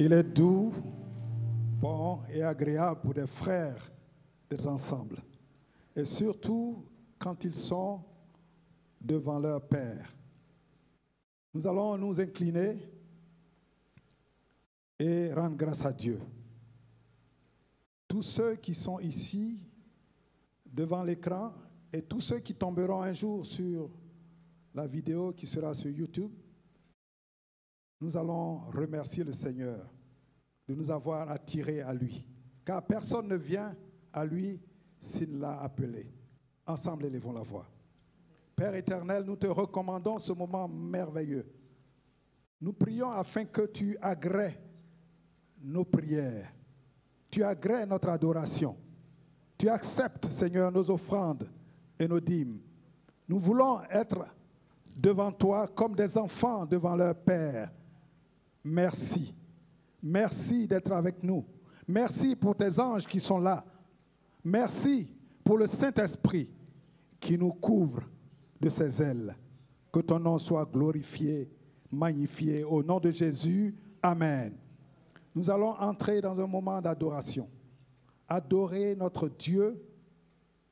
Il est doux, bon et agréable pour des frères d'être ensemble. Et surtout quand ils sont devant leur Père. Nous allons nous incliner et rendre grâce à Dieu. Tous ceux qui sont ici, devant l'écran, et tous ceux qui tomberont un jour sur la vidéo qui sera sur YouTube, nous allons remercier le Seigneur de nous avoir attirés à lui. Car personne ne vient à lui s'il l'a appelé. Ensemble, élevons la voix. Père éternel, nous te recommandons ce moment merveilleux. Nous prions afin que tu agrées nos prières. Tu agrées notre adoration. Tu acceptes, Seigneur, nos offrandes et nos dîmes. Nous voulons être devant toi comme des enfants devant leur Père. Merci. Merci d'être avec nous. Merci pour tes anges qui sont là. Merci pour le Saint-Esprit qui nous couvre de ses ailes. Que ton nom soit glorifié, magnifié. Au nom de Jésus, Amen. Nous allons entrer dans un moment d'adoration. Adorer notre Dieu,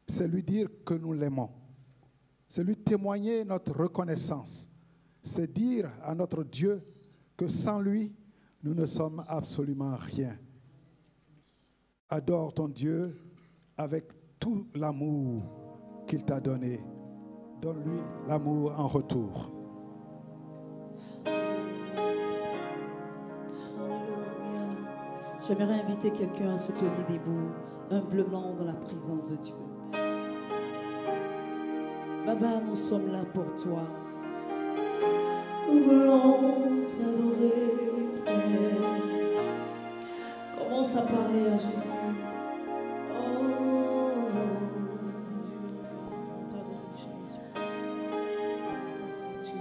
c'est lui dire que nous l'aimons. C'est lui témoigner notre reconnaissance. C'est dire à notre Dieu que sans lui, nous ne sommes absolument rien. Adore ton Dieu avec tout l'amour qu'il t'a donné. Donne-lui l'amour en retour. J'aimerais inviter quelqu'un à se tenir debout, humblement dans la présence de Dieu. Baba, nous sommes là pour toi. nous voulons t'adorer, Père. Commence à parler à Jésus.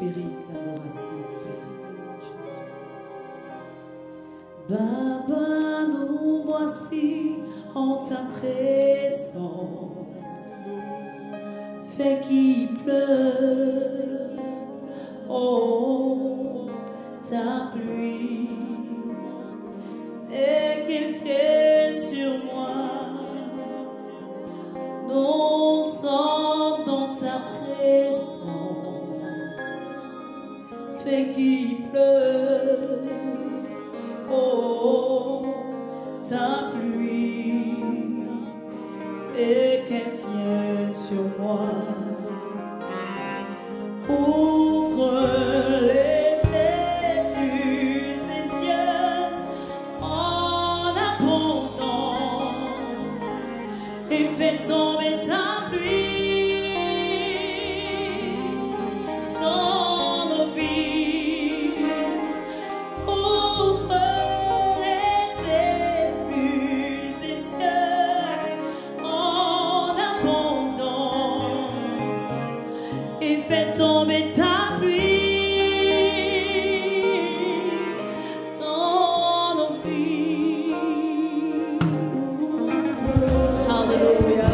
Mérite l'adoration. Baba, nous voici en ta présence. Fais qu'il pleuve, oh, ta pluie, et qu'il vienne sur moi. Nous sommes dans ta présence. Fais qu'il pleuve, oh, ta pluie, fais qu'elle vienne sur moi. Ouvre les écluses des cieux en abondance et fais tomber ta pluie dans nos vies. Ouvre les écluses des cieux en abondance et fais tomber ta pluie dans nos vies. Alléluia.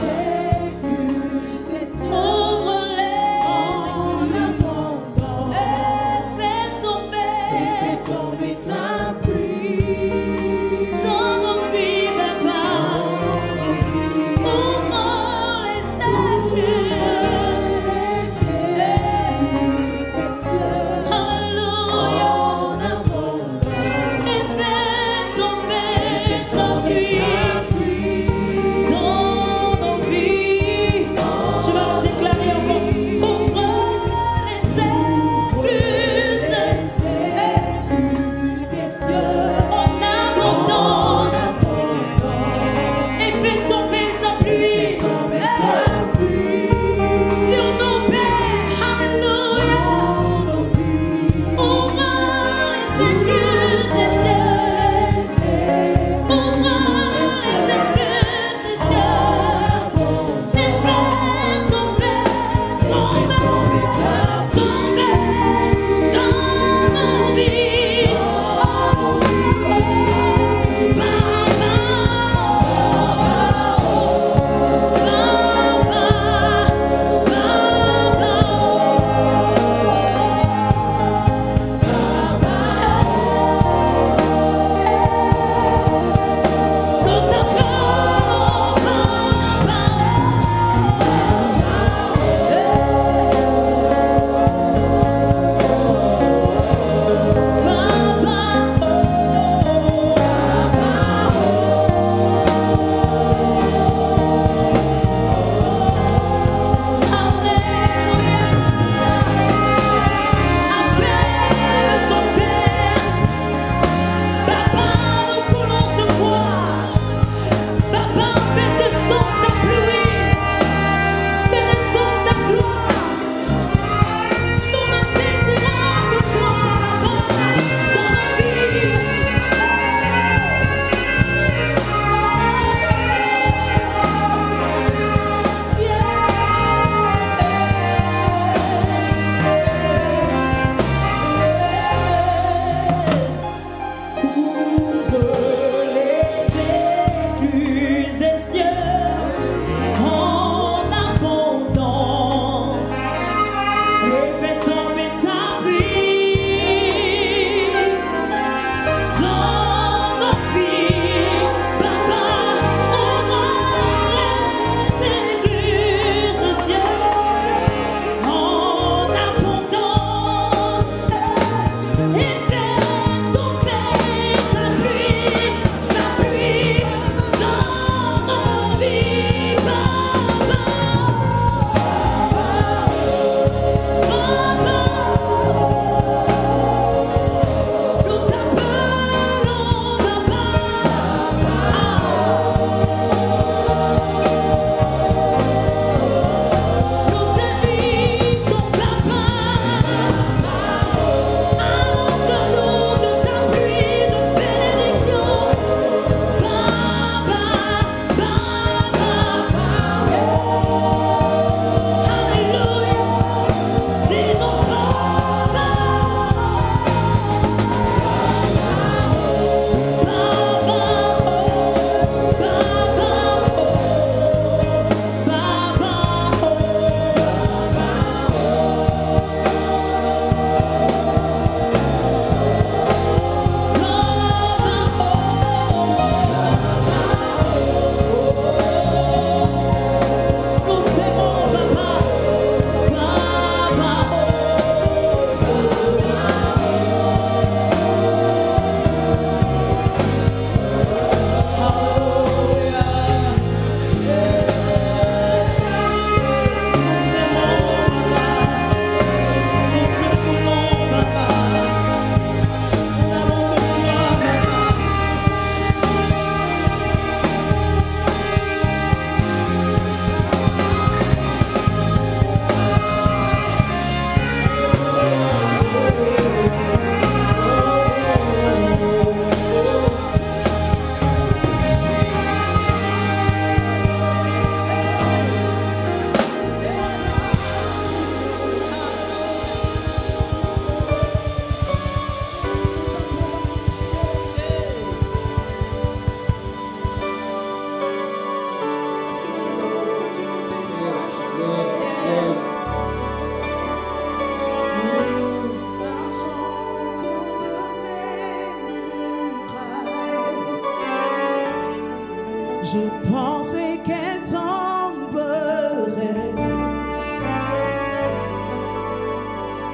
Je pensais qu'elle tomberait,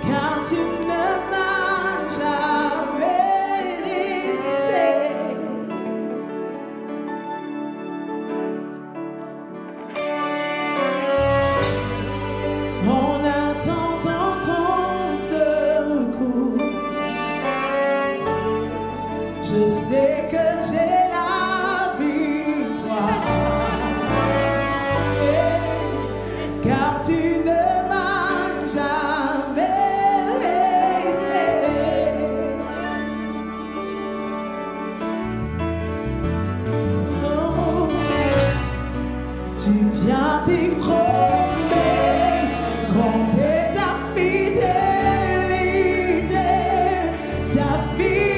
car tu ne m'as jamais laissé. En attendant ton secours, je sais que j'ai la victoire, car tu ne m'as jamais laissé. Oh, tu tiens tes promesses, grande est ta fidélité, ta fidélité.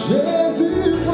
Jésus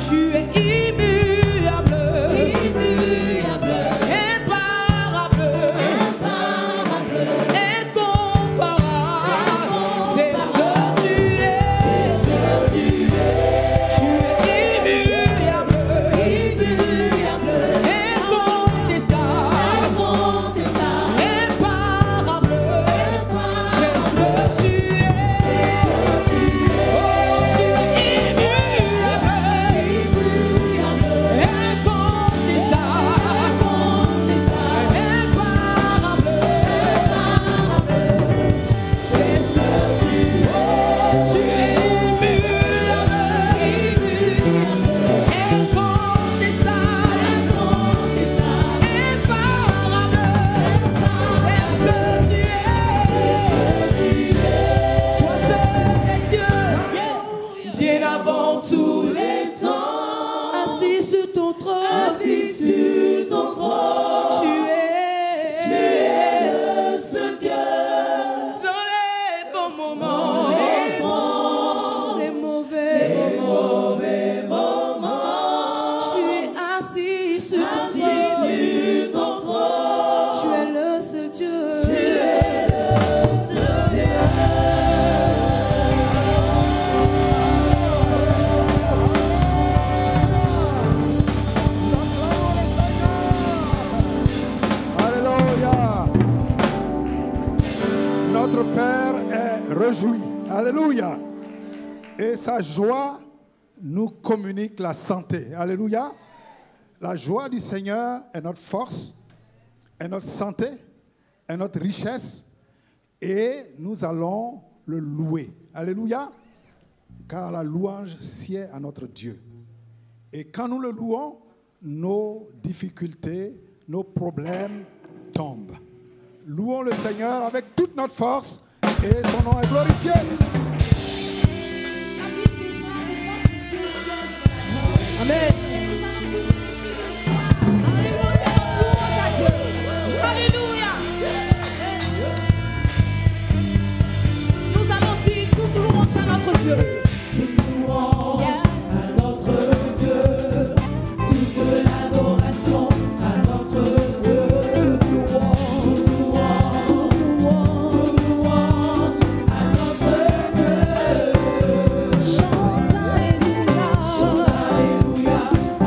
Tu es immuable, immuable. notre Père est réjoui. Alléluia. Et sa joie nous communique la santé. Alléluia. La joie du Seigneur est notre force, est notre santé, est notre richesse. Et nous allons le louer. Alléluia. Car la louange sied à notre Dieu. Et quand nous le louons, nos difficultés, nos problèmes tombent. Louons le Seigneur avec toute notre force et son nom est glorifié. Amen. Alléluia. Nous allons dire toute louange à notre Dieu. Toute louange à notre Dieu. Toute l'adoration à notre Dieu. Toute louange, toute louange, toute louange, toute louange à notre Dieu. Chante Alléluia. Chante Alléluia à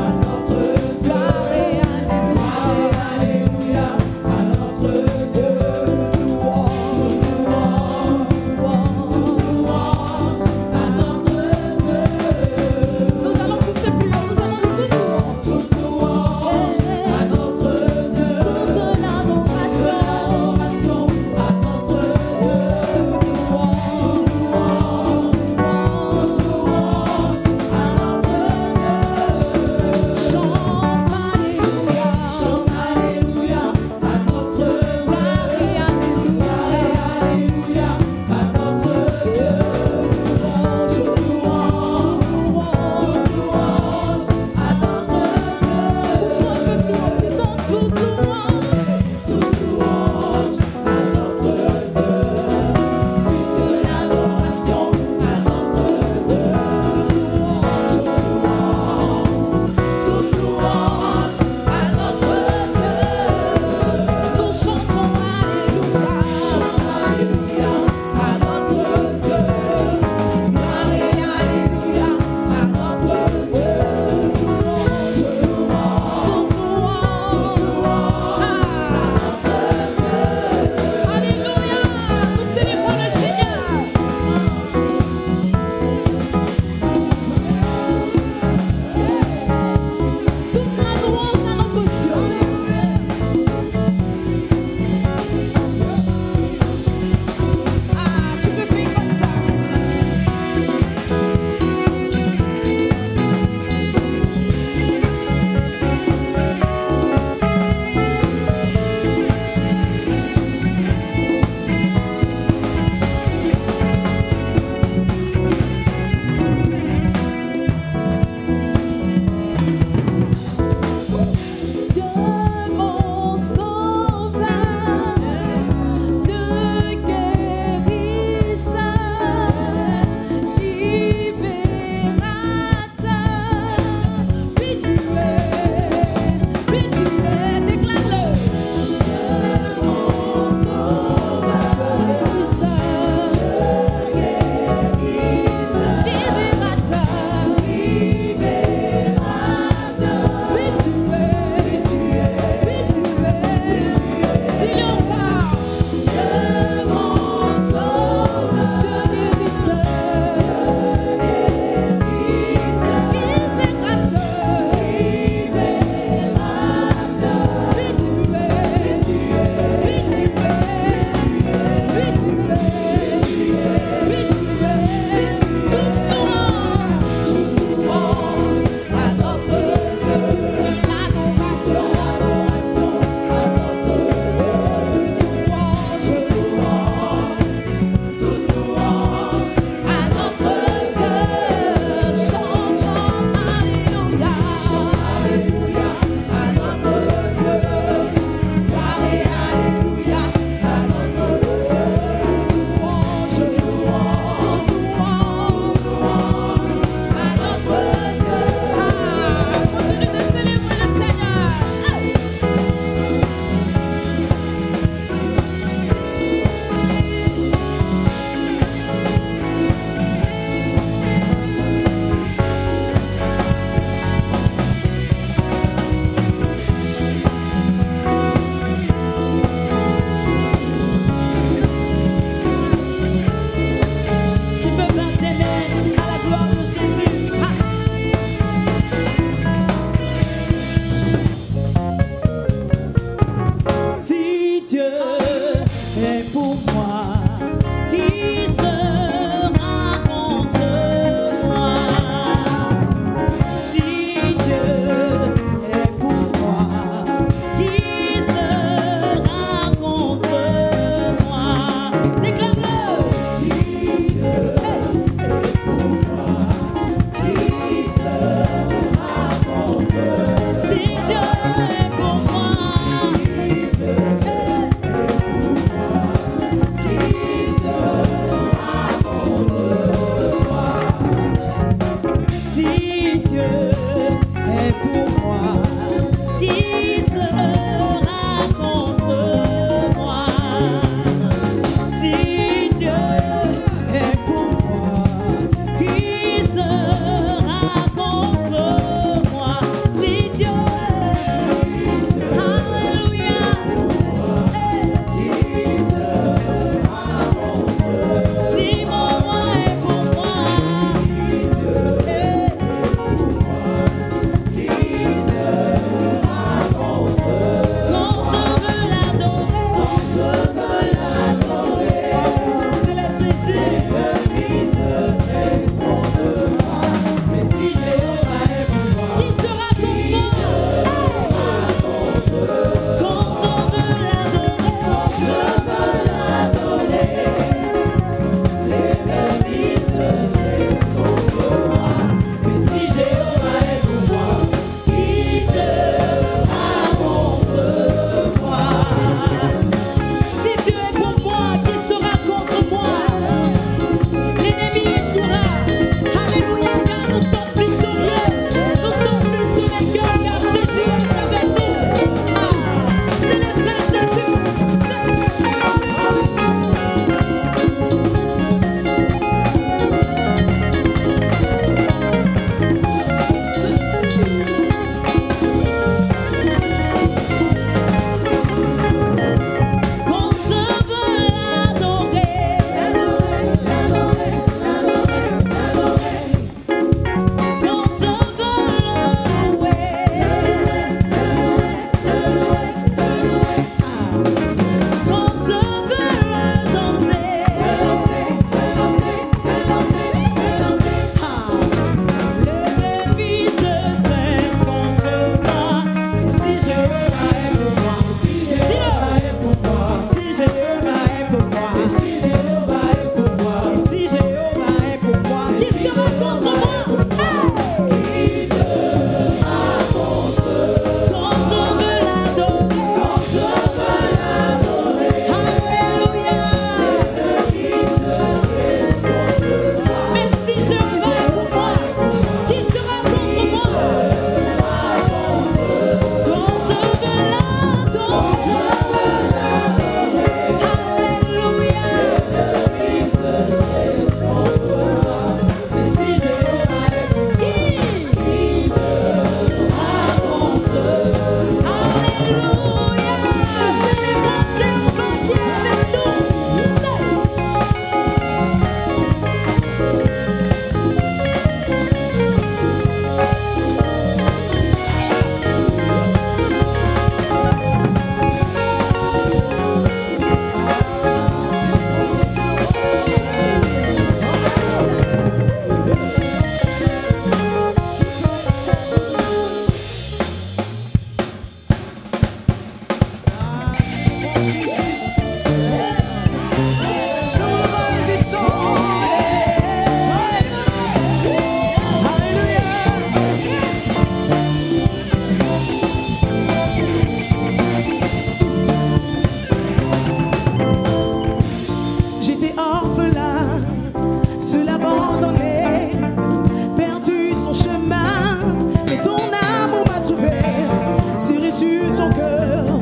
cœur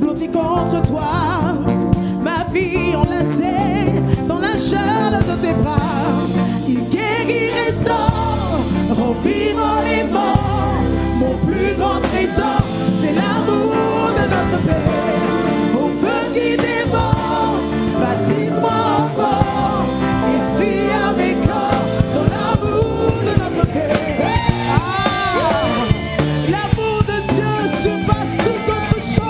blotti contre toi. Ma vie enlacée dans la chaleur de tes bras. Il guérit, restaure, rend vivant les morts. Mon plus grand trésor, c'est l'amour de notre Père. Au feu qui dévore, baptise-moi encore. Esprit avec corps, dans l'amour de notre Père. L'amour de Dieu surpasse toute autre chose.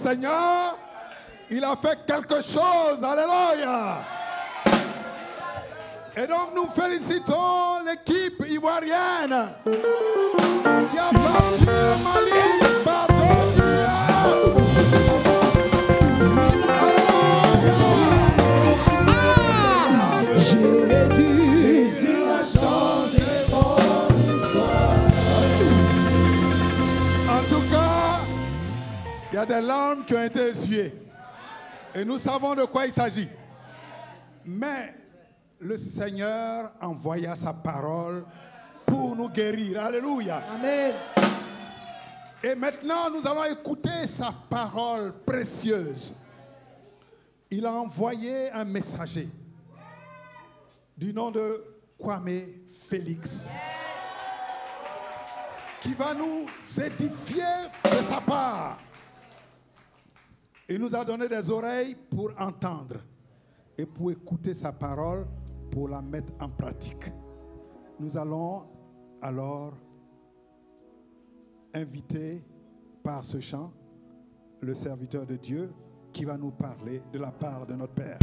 Seigneur, il a fait quelque chose. Alléluia. Et donc nous félicitons l'équipe ivoirienne qui a battu le Mali par 2 buts. Jésus a changé son histoire. En tout cas, il y a des larmes qui ont été essuyées. Et nous savons de quoi il s'agit. Mais le Seigneur envoya sa parole pour nous guérir. Alléluia. Amen. Et maintenant, nous allons écouter sa parole précieuse. Il a envoyé un messager du nom de Kwame Félix qui va nous édifier de sa part. Il nous a donné des oreilles pour entendre et pour écouter sa parole, pour la mettre en pratique. Nous allons alors inviter par ce chant le serviteur de Dieu qui va nous parler de la part de notre Père.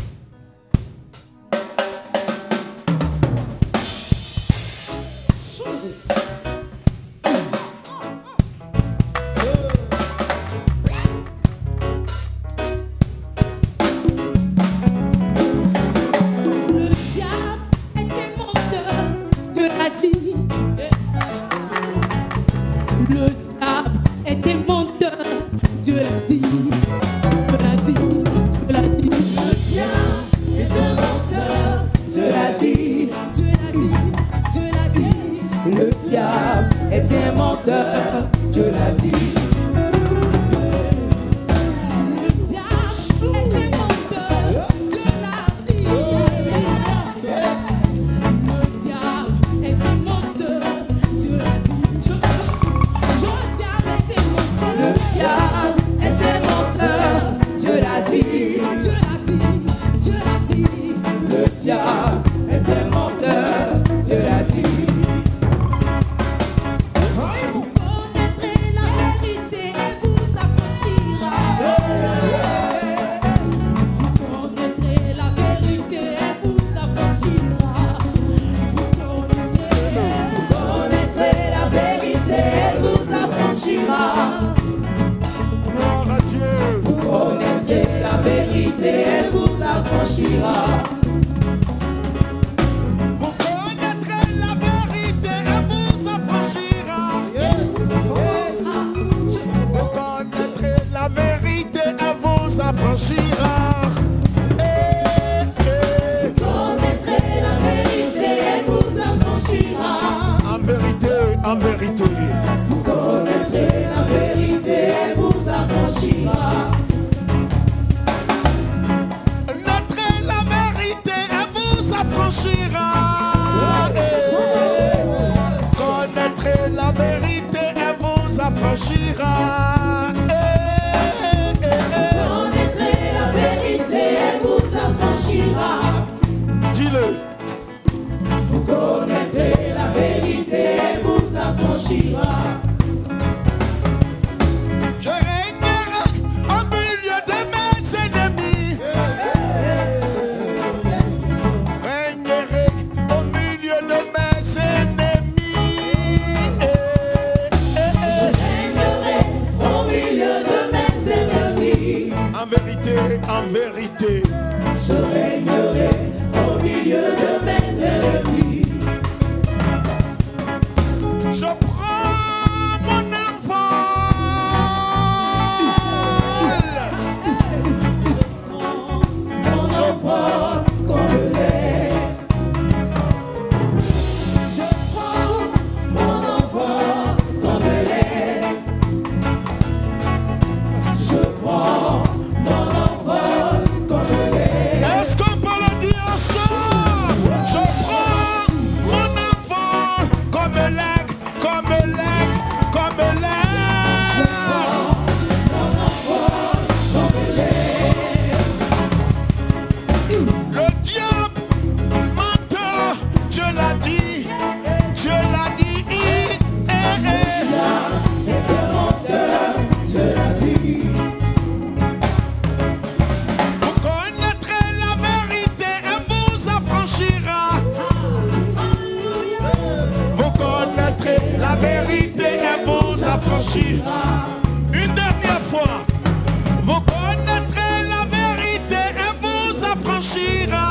Comme vérité, elle vous affranchira. Une dernière fois. Vous connaîtrez la vérité, elle vous affranchira.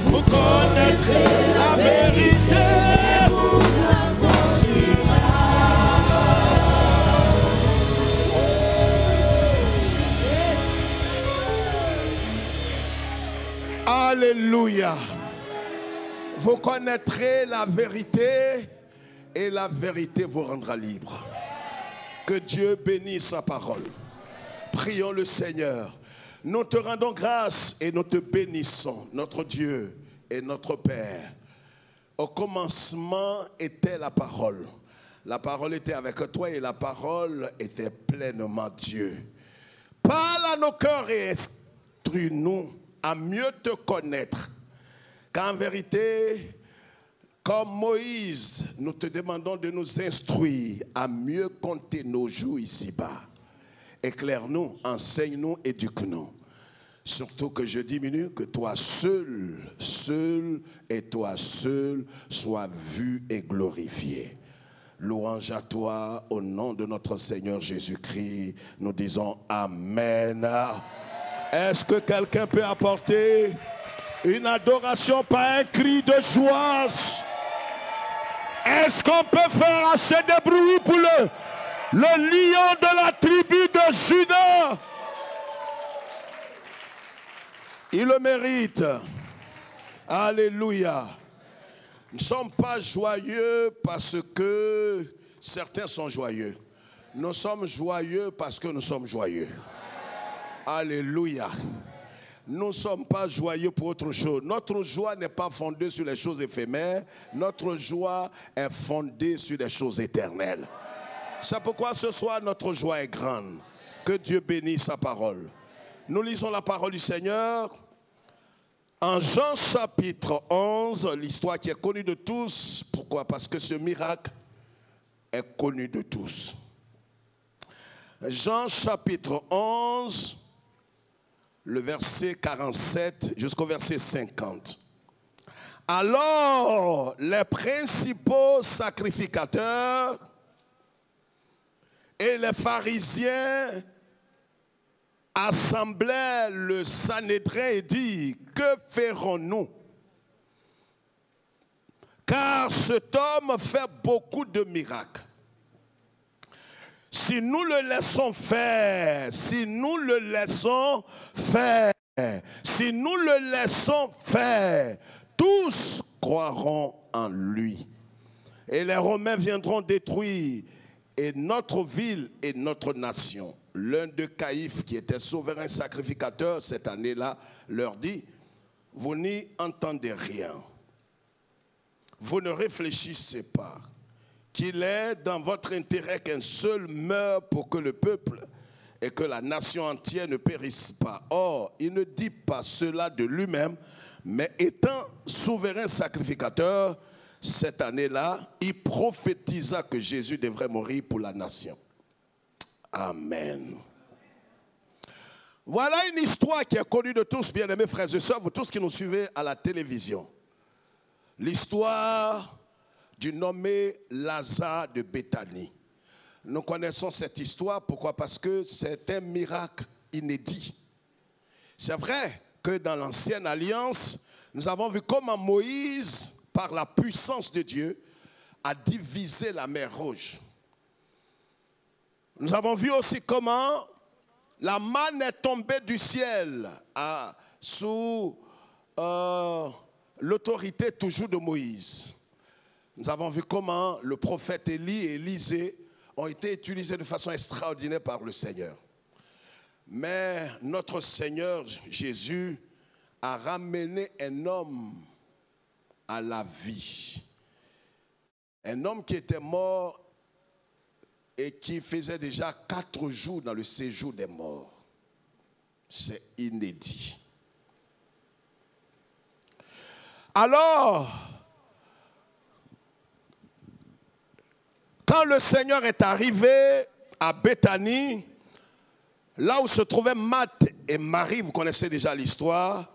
Vous connaîtrez la vérité, elle vous affranchira. Alléluia. Vous connaîtrez la vérité et la vérité vous rendra libre. Que Dieu bénisse sa parole. Prions le Seigneur. Nous te rendons grâce et nous te bénissons, notre Dieu et notre Père. Au commencement était la parole. La parole était avec toi et la parole était pleinement Dieu. Parle à nos cœurs et instruis-nous à mieux te connaître. Qu'en vérité, comme Moïse, nous te demandons de nous instruire à mieux compter nos jours ici-bas. Éclaire-nous, enseigne-nous, éduque-nous. Surtout que je diminue, que toi seul, seul et toi seul sois vu et glorifié. Louange à toi, au nom de notre Seigneur Jésus-Christ, nous disons Amen. Est-ce que quelqu'un peut apporter une adoration par un cri de joie? Est-ce qu'on peut faire assez de bruit pour le lion de la tribu de Juda? Il le mérite. Alléluia. Nous ne sommes pas joyeux parce que certains sont joyeux. Nous sommes joyeux parce que nous sommes joyeux. Alléluia. Nous ne sommes pas joyeux pour autre chose. Notre joie n'est pas fondée sur les choses éphémères. Notre joie est fondée sur les choses éternelles. C'est pourquoi ce soir notre joie est grande. Que Dieu bénisse sa parole. Nous lisons la parole du Seigneur. En Jean chapitre 11, l'histoire qui est connue de tous. Pourquoi? Parce que ce miracle est connu de tous. Jean chapitre 11, le verset 47 jusqu'au verset 50. Alors, les principaux sacrificateurs et les pharisiens assemblaient le Sanhédrin et dit: que ferons-nous? Car cet homme fait beaucoup de miracles. Si nous le laissons faire, si nous le laissons faire, si nous le laissons faire, tous croiront en lui. Et les Romains viendront détruire et notre ville et notre nation. L'un de Caïphe, qui était souverain sacrificateur cette année-là, leur dit: vous n'y entendez rien. Vous ne réfléchissez pas qu'il est dans votre intérêt qu'un seul meure pour que le peuple et que la nation entière ne périsse pas. Or, il ne dit pas cela de lui-même, mais étant souverain sacrificateur, cette année-là, il prophétisa que Jésus devrait mourir pour la nation. Amen. Voilà une histoire qui est connue de tous, bien-aimés frères et sœurs, vous tous qui nous suivez à la télévision. L'histoire du nommé Lazare de Béthanie. Nous connaissons cette histoire, pourquoi? Parce que c'est un miracle inédit. C'est vrai que dans l'ancienne alliance, nous avons vu comment Moïse, par la puissance de Dieu, a divisé la mer Rouge. Nous avons vu aussi comment la manne est tombée du ciel sous l'autorité toujours de Moïse. Nous avons vu comment le prophète Élie et Élisée ont été utilisés de façon extraordinaire par le Seigneur. Mais notre Seigneur Jésus a ramené un homme à la vie. Un homme qui était mort et qui faisait déjà 4 jours dans le séjour des morts. C'est inédit. Alors, quand le Seigneur est arrivé à Béthanie, là où se trouvaient Marthe et Marie, vous connaissez déjà l'histoire,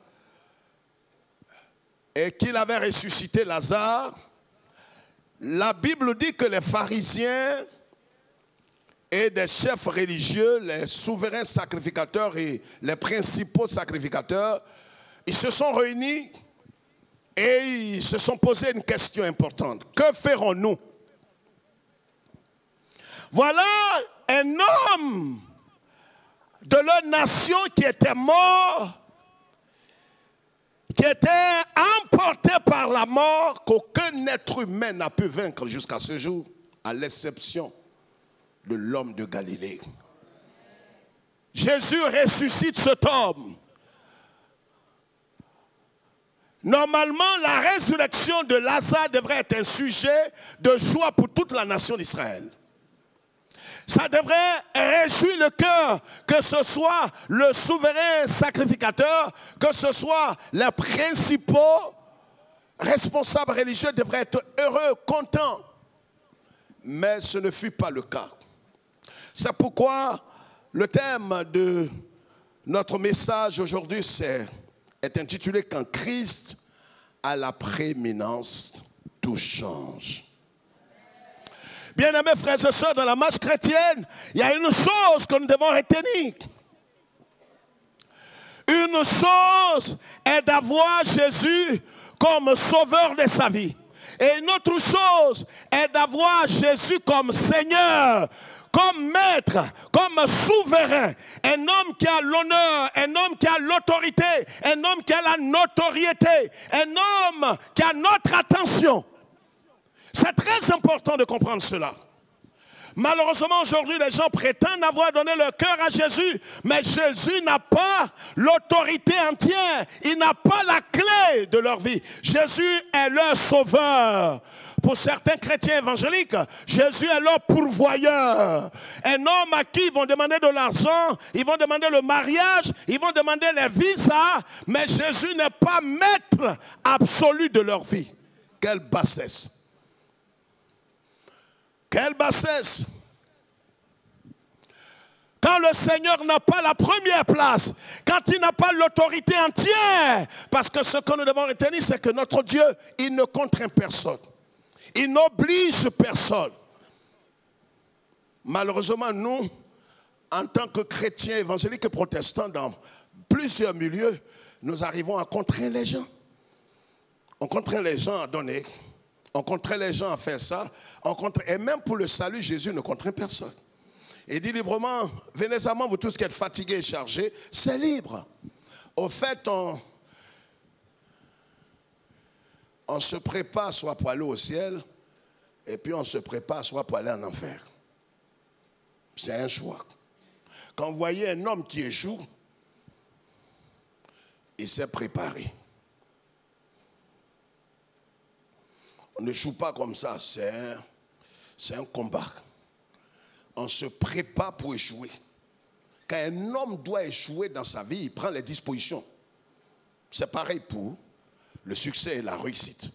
et qu'il avait ressuscité Lazare, la Bible dit que les pharisiens et des chefs religieux, les souverains sacrificateurs et les principaux sacrificateurs, ils se sont réunis et ils se sont posé une question importante. Que ferons-nous? Voilà un homme de leur nation qui était mort, qui était emporté par la mort, qu'aucun être humain n'a pu vaincre jusqu'à ce jour, à l'exception de l'homme de Galilée. Jésus ressuscite cet homme. Normalement, la résurrection de Lazare devrait être un sujet de joie pour toute la nation d'Israël. Ça devrait réjouir le cœur, que ce soit le souverain sacrificateur, que ce soit les principaux responsables religieux devraient être heureux, contents. Mais ce ne fut pas le cas. C'est pourquoi le thème de notre message aujourd'hui est intitulé « Quand Christ a la prééminence, tout change ». Bien-aimés frères et sœurs, dans la marche chrétienne, il y a une chose que nous devons retenir. Une chose est d'avoir Jésus comme sauveur de sa vie. Et une autre chose est d'avoir Jésus comme Seigneur, comme maître, comme souverain. Un homme qui a l'honneur, un homme qui a l'autorité, un homme qui a la notoriété, un homme qui a notre attention. C'est très important de comprendre cela. Malheureusement, aujourd'hui, les gens prétendent avoir donné leur cœur à Jésus, mais Jésus n'a pas l'autorité entière. Il n'a pas la clé de leur vie. Jésus est leur sauveur. Pour certains chrétiens évangéliques, Jésus est leur pourvoyeur. Un homme à qui ils vont demander de l'argent, ils vont demander le mariage, ils vont demander les visas, mais Jésus n'est pas maître absolu de leur vie. Quelle bassesse! Quelle bassesse! Quand le Seigneur n'a pas la première place, quand il n'a pas l'autorité entière, parce que ce que nous devons retenir, c'est que notre Dieu, il ne contraint personne. Il n'oblige personne. Malheureusement, nous, en tant que chrétiens évangéliques et protestants, dans plusieurs milieux, nous arrivons à contraindre les gens. On contraint les gens à donner. On contraint les gens à faire ça. Et même pour le salut, Jésus ne contraint personne. Il dit librement, venez à moi, vous tous qui êtes fatigués et chargés, c'est libre. Au fait, on se prépare soit pour aller au ciel, et puis on se prépare soit pour aller en enfer. C'est un choix. Quand vous voyez un homme qui échoue, il s'est préparé. On n'échoue pas comme ça, c'est un combat. On se prépare pour échouer. Quand un homme doit échouer dans sa vie, il prend les dispositions. C'est pareil pour le succès et la réussite.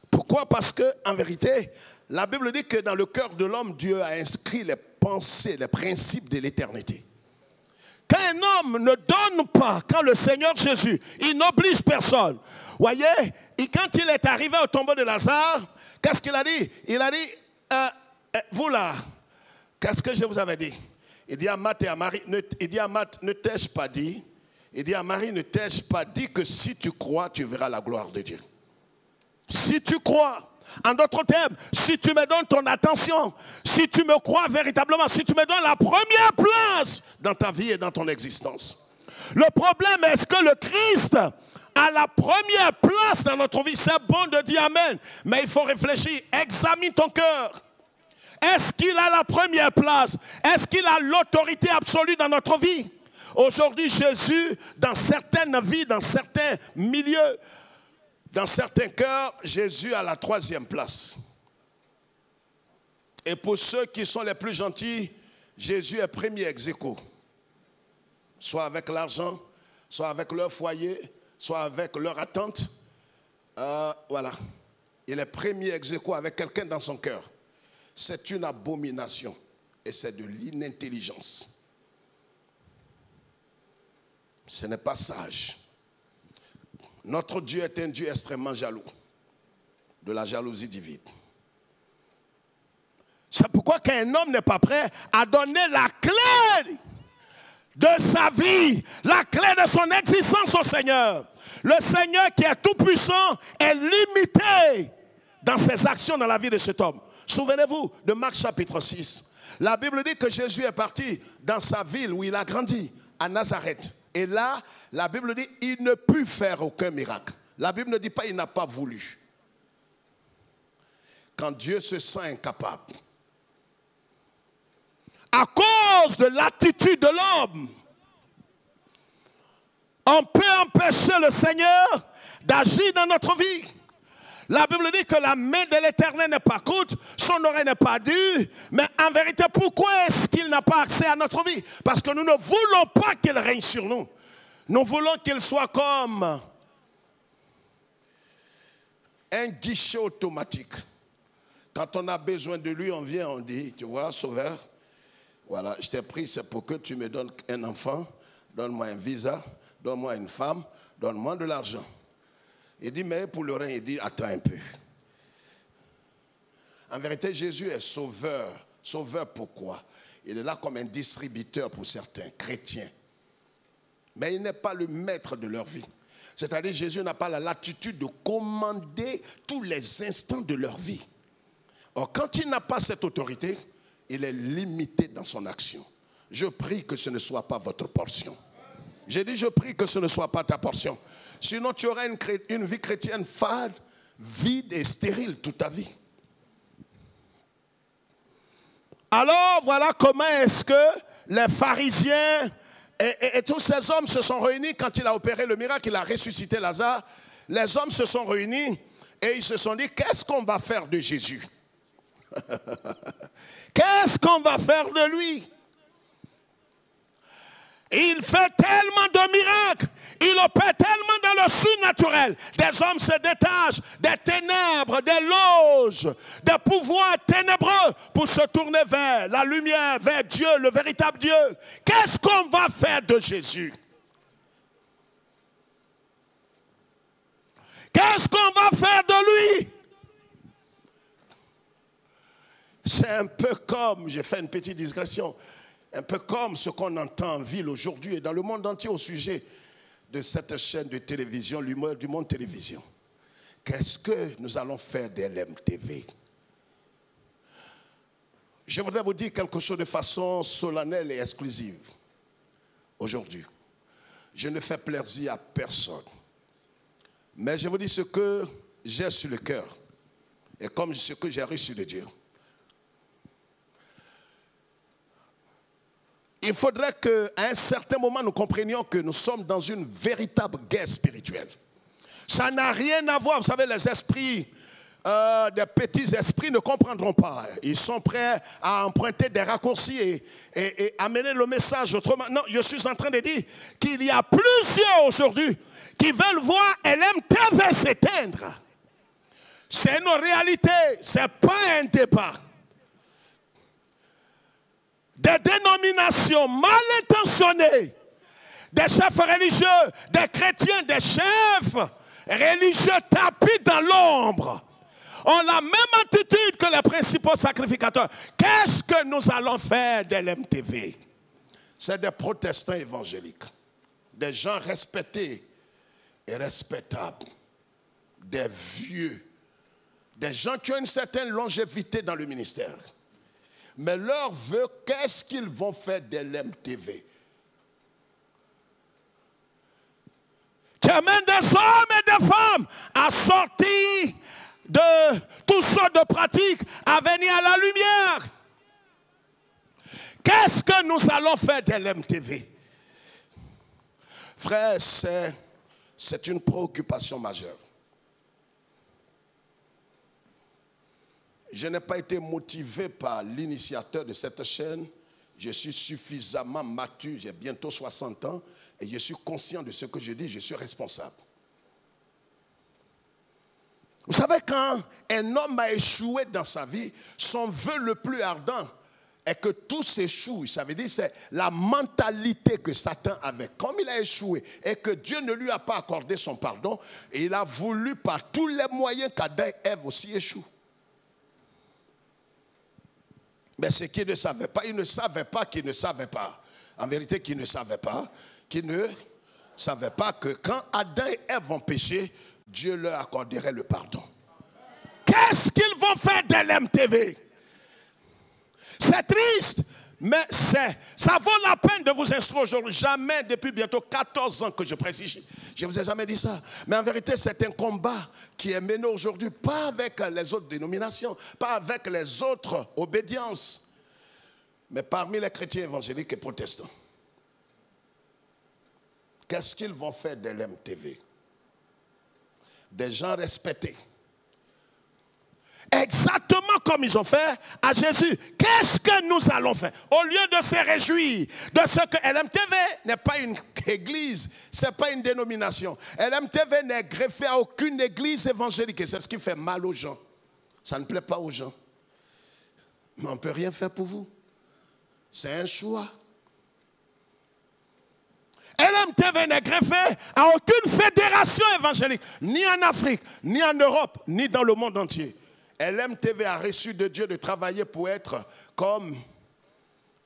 Pourquoi? Parce qu'en vérité, la Bible dit que dans le cœur de l'homme, Dieu a inscrit les pensées, les principes de l'éternité. Quand un homme ne donne pas, quand le Seigneur Jésus, il n'oblige personne. Voyez, et quand il est arrivé au tombeau de Lazare, qu'est-ce qu'il a dit? Il a dit, vous là, qu'est-ce que je vous avais dit? Il dit à Marthe et à Marie, ne t'ai-je pas dit? Il dit à Marie, ne t'ai-je pas dit que si tu crois, tu verras la gloire de Dieu? Si tu crois, en d'autres termes, si tu me donnes ton attention, si tu me crois véritablement, si tu me donnes la première place dans ta vie et dans ton existence. Le problème, est-ce que le Christ a la première place dans notre vie? C'est bon de dire Amen, mais il faut réfléchir. Examine ton cœur. Est-ce qu'il a la première place? Est-ce qu'il a l'autorité absolue dans notre vie? Aujourd'hui, Jésus, dans certaines vies, dans certains milieux, dans certains cœurs, Jésus a la troisième place. Et pour ceux qui sont les plus gentils, Jésus est premier ex aequo. Soit avec l'argent, soit avec leur foyer, soit avec leur attente. Voilà. Il est premier ex aequo avec quelqu'un dans son cœur. C'est une abomination et c'est de l'inintelligence. Ce n'est pas sage. Notre Dieu est un Dieu extrêmement jaloux. de la jalousie divine. C'est pourquoi qu'un homme n'est pas prêt à donner la clé de sa vie, la clé de son existence au Seigneur. Le Seigneur qui est tout puissant est limité dans ses actions dans la vie de cet homme. Souvenez-vous de Marc chapitre 6. La Bible dit que Jésus est parti dans sa ville où il a grandi, à Nazareth. Et là, la Bible dit il ne put faire aucun miracle. La Bible ne dit pas il n'a pas voulu. Quand Dieu se sent incapable, à cause de l'attitude de l'homme, on peut empêcher le Seigneur d'agir dans notre vie. La Bible dit que la main de l'Éternel n'est pas courte, son oreille n'est pas dure, mais en vérité, pourquoi est-ce qu'il n'a pas accès à notre vie? Parce que nous ne voulons pas qu'il règne sur nous. Nous voulons qu'il soit comme un guichet automatique. Quand on a besoin de lui, on vient, on dit, tu vois, Sauveur, voilà, je t'ai pris, c'est pour que tu me donnes un enfant, donne-moi un visa, donne-moi une femme, donne-moi de l'argent. Il dit, mais pour le règne, il dit, attends un peu. En vérité, Jésus est sauveur. Sauveur pourquoi? Il est là comme un distributeur pour certains chrétiens. Mais il n'est pas le maître de leur vie. C'est-à-dire, Jésus n'a pas la latitude de commander tous les instants de leur vie. Or, quand il n'a pas cette autorité, il est limité dans son action. Je prie que ce ne soit pas votre portion. J'ai dit, je prie que ce ne soit pas ta portion. Sinon, tu auras une vie chrétienne fade, vide et stérile toute ta vie. Alors, voilà comment est-ce que les pharisiens et tous ces hommes se sont réunis quand il a opéré le miracle, il a ressuscité Lazare. Les hommes se sont réunis et ils se sont dit, qu'est-ce qu'on va faire de Jésus? Qu'est-ce qu'on va faire de lui? Il fait tellement de miracles, il opère tellement dans le surnaturel. Des hommes se détachent des ténèbres, des loges, des pouvoirs ténébreux pour se tourner vers la lumière, vers Dieu, le véritable Dieu. Qu'est-ce qu'on va faire de Jésus? Qu'est-ce qu'on va faire de lui? C'est un peu comme, j'ai fait une petite digression, un peu comme ce qu'on entend en ville aujourd'hui et dans le monde entier au sujet de cette chaîne de télévision, l'humeur du monde télévision. Qu'est-ce que nous allons faire de l'MTV? Je voudrais vous dire quelque chose de façon solennelle et exclusive. Aujourd'hui, je ne fais plaisir à personne. Mais je vous dis ce que j'ai sur le cœur et comme ce que j'ai reçu de Dieu. Il faudrait qu'à un certain moment, nous comprenions que nous sommes dans une véritable guerre spirituelle. Ça n'a rien à voir, vous savez, les esprits, des petits esprits ne comprendront pas. Ils sont prêts à emprunter des raccourcis et amener le message autrement. Non, je suis en train de dire qu'il y a plusieurs aujourd'hui qui veulent voir LMTV s'éteindre. C'est une réalité, ce n'est pas un débat. Des dénominations mal intentionnées, des chefs religieux, des chrétiens, des chefs religieux tapis dans l'ombre, ont la même attitude que les principaux sacrificateurs. Qu'est-ce que nous allons faire de l'MTV? C'est des protestants évangéliques, des gens respectés et respectables, des vieux, des gens qui ont une certaine longévité dans le ministère. Mais leur vœu, qu'est-ce qu'ils vont faire de l'MTV? Qui amène des hommes et des femmes à sortir de toutes sortes de pratiques, à venir à la lumière. Qu'est-ce que nous allons faire de l'MTV? Frère, c'est une préoccupation majeure. Je n'ai pas été motivé par l'initiateur de cette chaîne. Je suis suffisamment mature, j'ai bientôt 60 ans, et je suis conscient de ce que je dis, je suis responsable. Vous savez, quand un homme a échoué dans sa vie, son vœu le plus ardent et que tous échouent, ça veut dire c'est la mentalité que Satan avait. Comme il a échoué et que Dieu ne lui a pas accordé son pardon, et il a voulu par tous les moyens qu'Adam et Ève aussi échouent. Mais c'est qu'ils ne savaient pas, ils ne savaient pas qu'ils ne savaient pas. En vérité, qu'ils ne savaient pas que quand Adam et Ève ont péché, Dieu leur accorderait le pardon. Qu'est-ce qu'ils vont faire de l'MTV? C'est triste, mais ça vaut la peine de vous instruire aujourd'hui. Jamais, depuis bientôt 14 ans que je prêche ici, je ne vous ai jamais dit ça. Mais en vérité, c'est un combat qui est mené aujourd'hui, pas avec les autres dénominations, pas avec les autres obédiences, mais parmi les chrétiens évangéliques et protestants. Qu'est-ce qu'ils vont faire de l'MTV? Des gens respectés. Exactement comme ils ont fait à Jésus. Qu'est-ce que nous allons faire? Au lieu de se réjouir de ce que LMTV n'est pas une église, ce n'est pas une dénomination. LMTV n'est greffé à aucune église évangélique. Et c'est ce qui fait mal aux gens. Ça ne plaît pas aux gens. Mais on ne peut rien faire pour vous. C'est un choix. LMTV n'est greffé à aucune fédération évangélique, ni en Afrique, ni en Europe, ni dans le monde entier. LMTV a reçu de Dieu de travailler pour être comme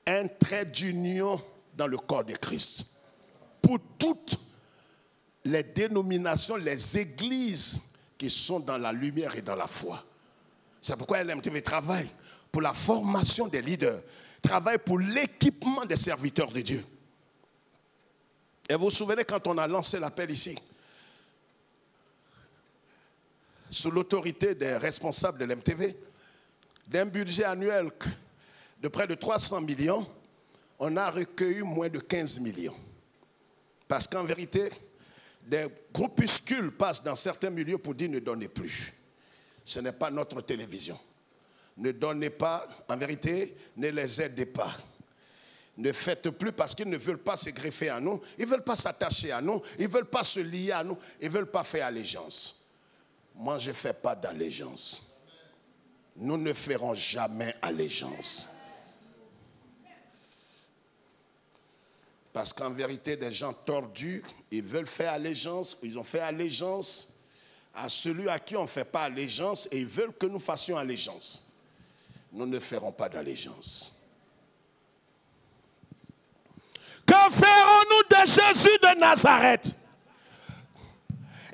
un trait d'union dans le corps de Christ. Pour toutes les dénominations, les églises qui sont dans la lumière et dans la foi. C'est pourquoi LMTV travaille pour la formation des leaders, travaille pour l'équipement des serviteurs de Dieu. Et vous vous souvenez quand on a lancé l'appel ici, sous l'autorité des responsables de l'MTV, d'un budget annuel de près de 300 millions, on a recueilli moins de 15 millions. Parce qu'en vérité, des groupuscules passent dans certains milieux pour dire ne donnez plus. Ce n'est pas notre télévision. Ne donnez pas, en vérité, ne les aidez pas. Ne faites plus parce qu'ils ne veulent pas se greffer à nous, ils ne veulent pas s'attacher à nous, ils ne veulent pas se lier à nous, ils ne veulent pas faire allégeance. Moi, je ne fais pas d'allégeance. Nous ne ferons jamais allégeance. Parce qu'en vérité, des gens tordus, ils veulent faire allégeance, ils ont fait allégeance à celui à qui on ne fait pas allégeance et ils veulent que nous fassions allégeance. Nous ne ferons pas d'allégeance. Que ferons-nous de Jésus de Nazareth?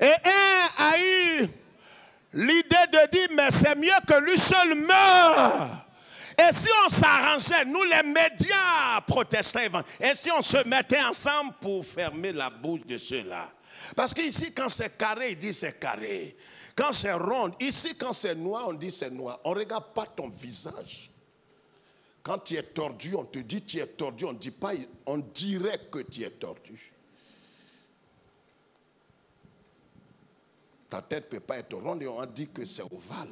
Et un a eu l'idée de dire, mais c'est mieux que lui seul meure. Et si on s'arrangeait, nous les médias protestants, et si on se mettait ensemble pour fermer la bouche de ceux-là. Parce qu'ici, quand c'est carré, il dit c'est carré. Quand c'est rond, ici, quand c'est noir, on dit c'est noir. On ne regarde pas ton visage. Quand tu es tordu, on te dit tu es tordu, on ne dit pas, on dirait que tu es tordu. Ta tête ne peut pas être ronde et on dit que c'est ovale.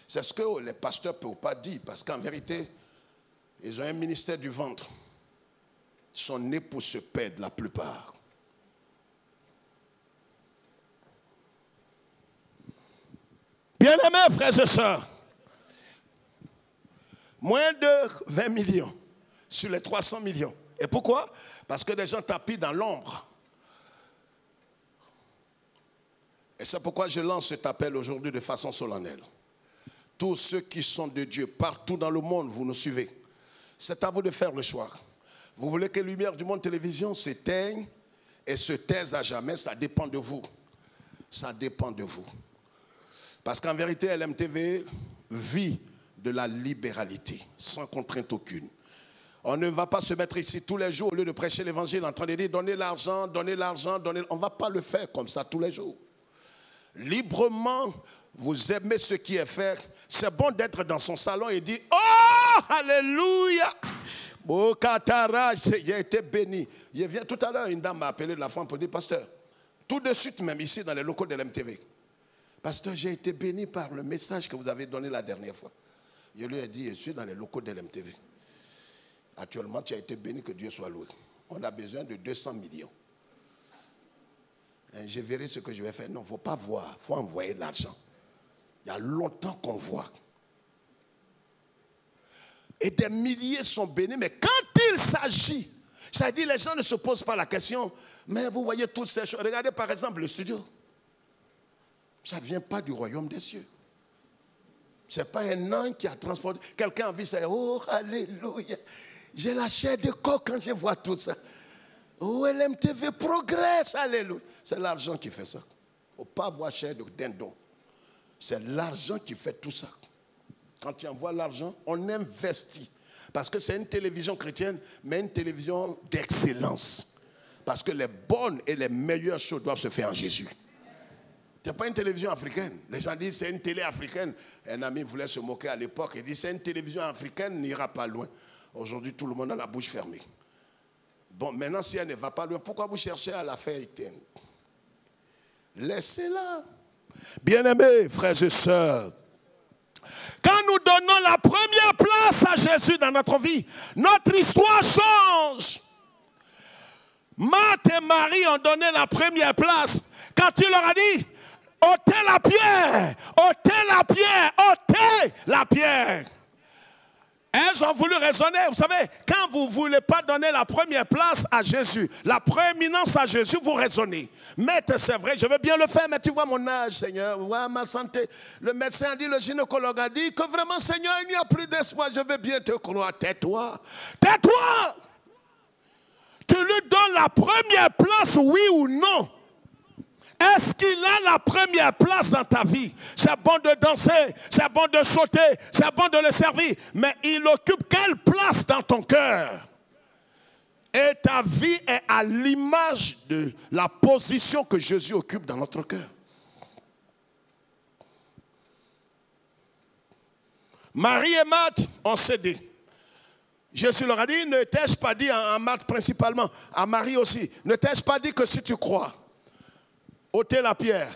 C'est ce que les pasteurs ne peuvent pas dire, parce qu'en vérité, ils ont un ministère du ventre. Ils sont nés pour se perdre la plupart. Bien-aimés frères et sœurs, moins de 20 millions sur les 300 millions. Et pourquoi? Parce que des gens tapis dans l'ombre. Et c'est pourquoi je lance cet appel aujourd'hui de façon solennelle. Tous ceux qui sont de Dieu, partout dans le monde, vous nous suivez. C'est à vous de faire le choix. Vous voulez que les lumières du monde télévision s'éteignent et se taisent à jamais, ça dépend de vous. Ça dépend de vous. Parce qu'en vérité, LMTV vit de la libéralité, sans contrainte aucune. On ne va pas se mettre ici tous les jours au lieu de prêcher l'évangile en train de dire donnez l'argent, donnez l'argent, donnez. On ne va pas le faire comme ça tous les jours. Librement, vous aimez ce qui est fait. C'est bon d'être dans son salon et dire oh, alléluia. Il a été béni. Il vient tout à l'heure, une dame m'a appelé de la femme pour dire pasteur, tout de suite même ici dans les locaux de l'MTV. Pasteur, j'ai été béni par le message que vous avez donné la dernière fois. Je lui ai dit, je suis dans les locaux de l'MTV. Actuellement, tu as été béni, que Dieu soit loué. On a besoin de 200 millions. Et je verrai ce que je vais faire. Non, il ne faut pas voir, il faut envoyer de l'argent. Il y a longtemps qu'on voit. Et des milliers sont bénis. Mais quand il s'agit, c'est-à-dire les gens ne se posent pas la question, mais vous voyez toutes ces choses. Regardez par exemple le studio. Ça ne vient pas du royaume des cieux. Ce n'est pas un ange qui a transporté. Quelqu'un a vu ça. Oh, alléluia. J'ai la chair de coq quand je vois tout ça. Oh, LMTV progresse. Alléluia. C'est l'argent qui fait ça. Il ne faut pas avoir chair de dindon. C'est l'argent qui fait tout ça. Quand tu envoies l'argent, on investit. Parce que c'est une télévision chrétienne, mais une télévision d'excellence. Parce que les bonnes et les meilleures choses doivent se faire en Jésus. Ce n'est pas une télévision africaine. Les gens disent c'est une télé africaine. Un ami voulait se moquer à l'époque. Il dit c'est une télévision africaine, n'ira pas loin. Aujourd'hui, tout le monde a la bouche fermée. Bon, maintenant, si elle ne va pas loin, pourquoi vous cherchez à la faire éteindre? Laissez-la. Bien-aimés, frères et sœurs, quand nous donnons la première place à Jésus dans notre vie, notre histoire change. Marthe et Marie ont donné la première place. Quand il leur a dit, ôtez la pierre, ôtez la pierre, ôtez la pierre. Elles ont voulu raisonner. Vous savez, quand vous ne voulez pas donner la première place à Jésus, la prééminence à Jésus, vous raisonnez. Maître, c'est vrai, je veux bien le faire, mais tu vois mon âge, Seigneur, vois ma santé. Le médecin a dit, le gynécologue a dit que vraiment, Seigneur, il n'y a plus d'espoir, je veux bien te croire. Tais-toi, tais-toi. Tu lui donnes la première place, oui ou non? Est-ce qu'il a la première place dans ta vie? C'est bon de danser, c'est bon de sauter, c'est bon de le servir, mais il occupe quelle place dans ton cœur? Et ta vie est à l'image de la position que Jésus occupe dans notre cœur. Marie et Marthe ont cédé. Jésus leur a dit, ne t'ai-je pas dit, à Marthe principalement, à Marie aussi, ne t'ai-je pas dit que si tu crois, ôtez la pierre.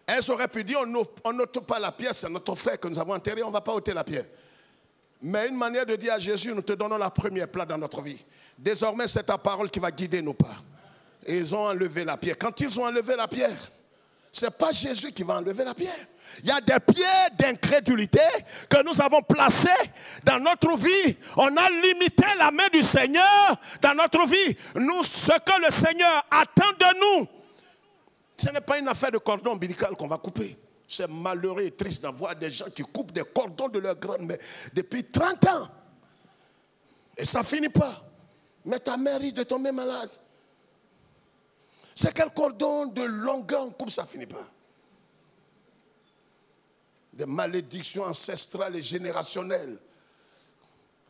Elles auraient pu dire, on n'ôte pas la pierre, c'est notre frère que nous avons enterré, on ne va pas ôter la pierre. Mais une manière de dire à Jésus, nous te donnons la première place dans notre vie. Désormais, c'est ta parole qui va guider nos pas. Et ils ont enlevé la pierre. Quand ils ont enlevé la pierre, ce n'est pas Jésus qui va enlever la pierre. Il y a des pierres d'incrédulité que nous avons placées dans notre vie. On a limité la main du Seigneur dans notre vie. Nous, ce que le Seigneur attend de nous, ce n'est pas une affaire de cordon ombilical qu'on va couper. C'est malheureux et triste d'avoir des gens qui coupent des cordons de leur grand-mère depuis 30 ans. Et ça ne finit pas. Mais ta mère risque de tomber malade. C'est quel cordon de longueur on coupe, ça ne finit pas. Des malédictions ancestrales et générationnelles.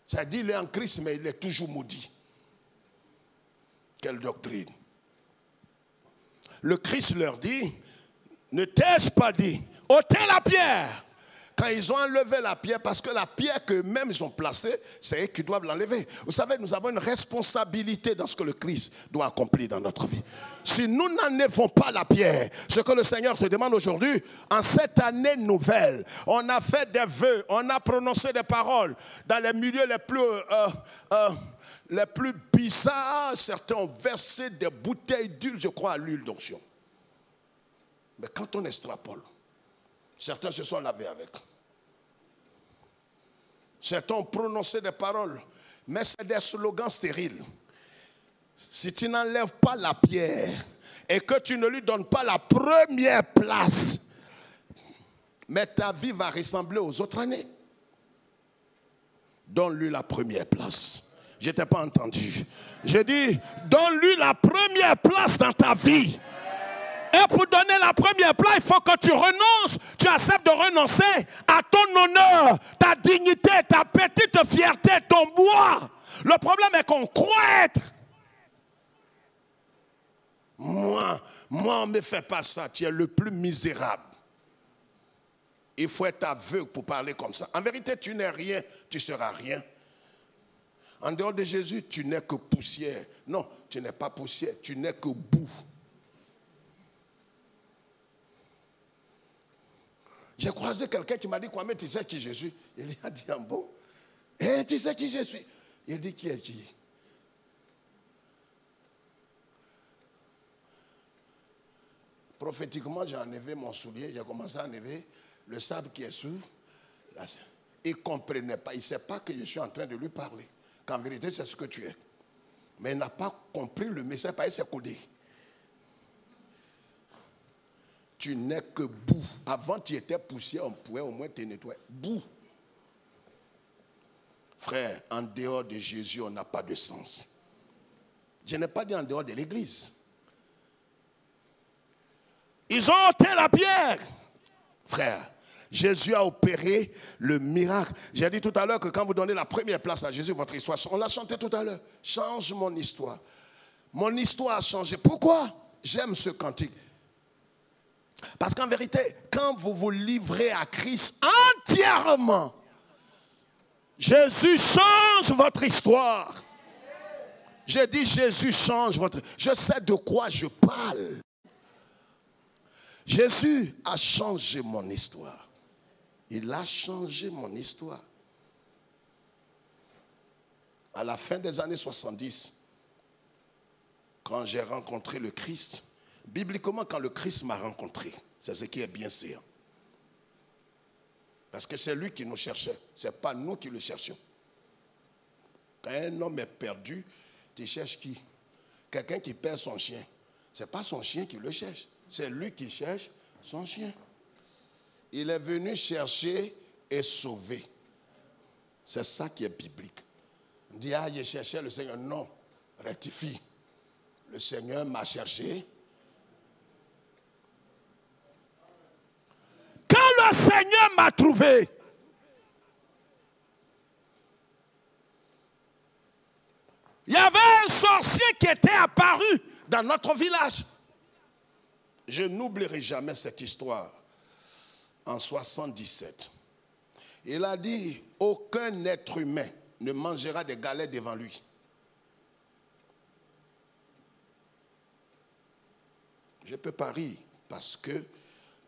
Ça dit il est en Christ, mais il est toujours maudit. Quelle doctrine. Le Christ leur dit, ne t'ai-je pas dit, ôtez la pierre. Quand ils ont enlevé la pierre, parce que la pierre qu'eux-mêmes ils ont placée, c'est eux qui doivent l'enlever. Vous savez, nous avons une responsabilité dans ce que le Christ doit accomplir dans notre vie. Si nous n'enlevons pas la pierre, ce que le Seigneur te demande aujourd'hui, en cette année nouvelle, on a fait des vœux, on a prononcé des paroles dans les milieux les plus bizarres. Certains ont versé des bouteilles d'huile, je crois, à l'huile d'onction. Mais quand on extrapole, certains se sont lavés avec. Certains ont prononcé des paroles, mais c'est des slogans stériles. Si tu n'enlèves pas la pierre et que tu ne lui donnes pas la première place, mais ta vie va ressembler aux autres années. Donne-lui la première place. Je ne t'ai pas entendu. J'ai dit, donne-lui la première place dans ta vie. Et pour donner la première place, il faut que tu renonces. Tu acceptes de renoncer à ton honneur, ta dignité, ta petite fierté, ton moi. Le problème est qu'on croit être. Moi, on ne me fait pas ça. Tu es le plus misérable. Il faut être aveugle pour parler comme ça. En vérité, tu n'es rien, tu seras rien. En dehors de Jésus, tu n'es que poussière. Non, tu n'es pas poussière, tu n'es que boue. J'ai croisé quelqu'un qui m'a dit, Kwame, tu sais qui je suis? Il a dit, bon, tu sais qui je suis? Il dit, qui est qui? Prophétiquement, j'ai enlevé mon soulier, j'ai commencé à enlever le sable qui est sous. Il ne comprenait pas. Il ne sait pas que je suis en train de lui parler. Qu'en vérité, c'est ce que tu es. Mais il n'a pas compris le message, parce qu'il s'est codé. Tu n'es que boue. Avant, tu étais poussière, on pouvait au moins te nettoyer. Boue. Frère, en dehors de Jésus, on n'a pas de sens. Je n'ai pas dit en dehors de l'église. Ils ont ôté la pierre. Frère, Jésus a opéré le miracle. J'ai dit tout à l'heure que quand vous donnez la première place à Jésus, votre histoire, on l'a chanté tout à l'heure. Change mon histoire. Mon histoire a changé. Pourquoi? J'aime ce cantique. Parce qu'en vérité, quand vous vous livrez à Christ entièrement, Jésus change votre histoire. J'ai dit Jésus change votre... Je sais de quoi je parle. Jésus a changé mon histoire. Il a changé mon histoire. À la fin des années 70, quand j'ai rencontré le Christ, bibliquement, quand le Christ m'a rencontré, c'est ce qui est bien sûr. Parce que c'est lui qui nous cherchait, ce n'est pas nous qui le cherchions. Quand un homme est perdu, tu cherches qui? Quelqu'un qui perd son chien. Ce n'est pas son chien qui le cherche, c'est lui qui cherche son chien. Il est venu chercher et sauver. C'est ça qui est biblique. On dit, ah, je cherchais le Seigneur. Non, rectifie. Le Seigneur m'a cherché. Quand le Seigneur m'a trouvé, il y avait un sorcier qui était apparu dans notre village. Je n'oublierai jamais cette histoire. En 77, il a dit, aucun être humain ne mangera des galettes devant lui. Je peux pas rire parce que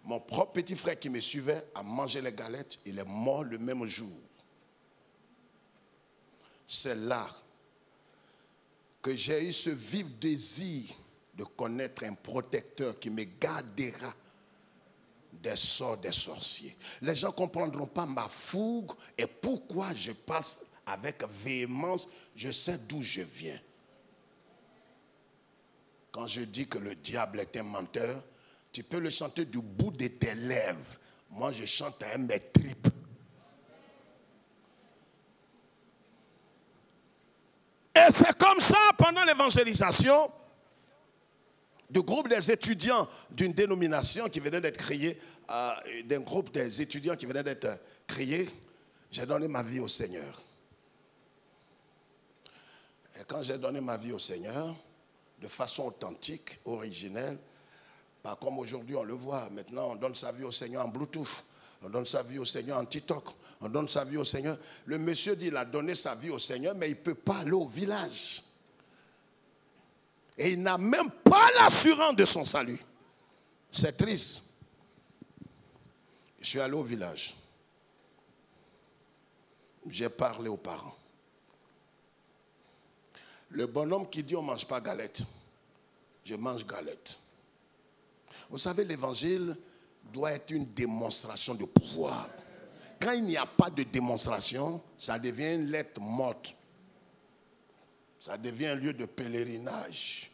mon propre petit frère qui me suivait a mangé les galettes, il est mort le même jour. C'est là que j'ai eu ce vif désir de connaître un protecteur qui me gardera des sorts des sorciers. Les gens ne comprendront pas ma fougue et pourquoi je passe avec véhémence. Je sais d'où je viens. Quand je dis que le diable est un menteur, tu peux le chanter du bout de tes lèvres. Moi, je chante à mes tripes. Et c'est comme ça, pendant l'évangélisation, du groupe des étudiants d'une dénomination qui venait d'être créée, d'un groupe des étudiants qui venait d'être créé, j'ai donné ma vie au Seigneur. Et quand j'ai donné ma vie au Seigneur, de façon authentique, originelle, pas comme aujourd'hui on le voit, maintenant on donne sa vie au Seigneur en Bluetooth, on donne sa vie au Seigneur en TikTok, on donne sa vie au Seigneur. Le monsieur dit qu'il a donné sa vie au Seigneur, mais il ne peut pas aller au village. Et il n'a même pas l'assurance de son salut. C'est triste. Je suis allé au village. J'ai parlé aux parents. Le bonhomme qui dit on ne mange pas galette, je mange galette. Vous savez, l'évangile doit être une démonstration de pouvoir. Quand il n'y a pas de démonstration, ça devient une lettre morte. Ça devient un lieu de pèlerinage.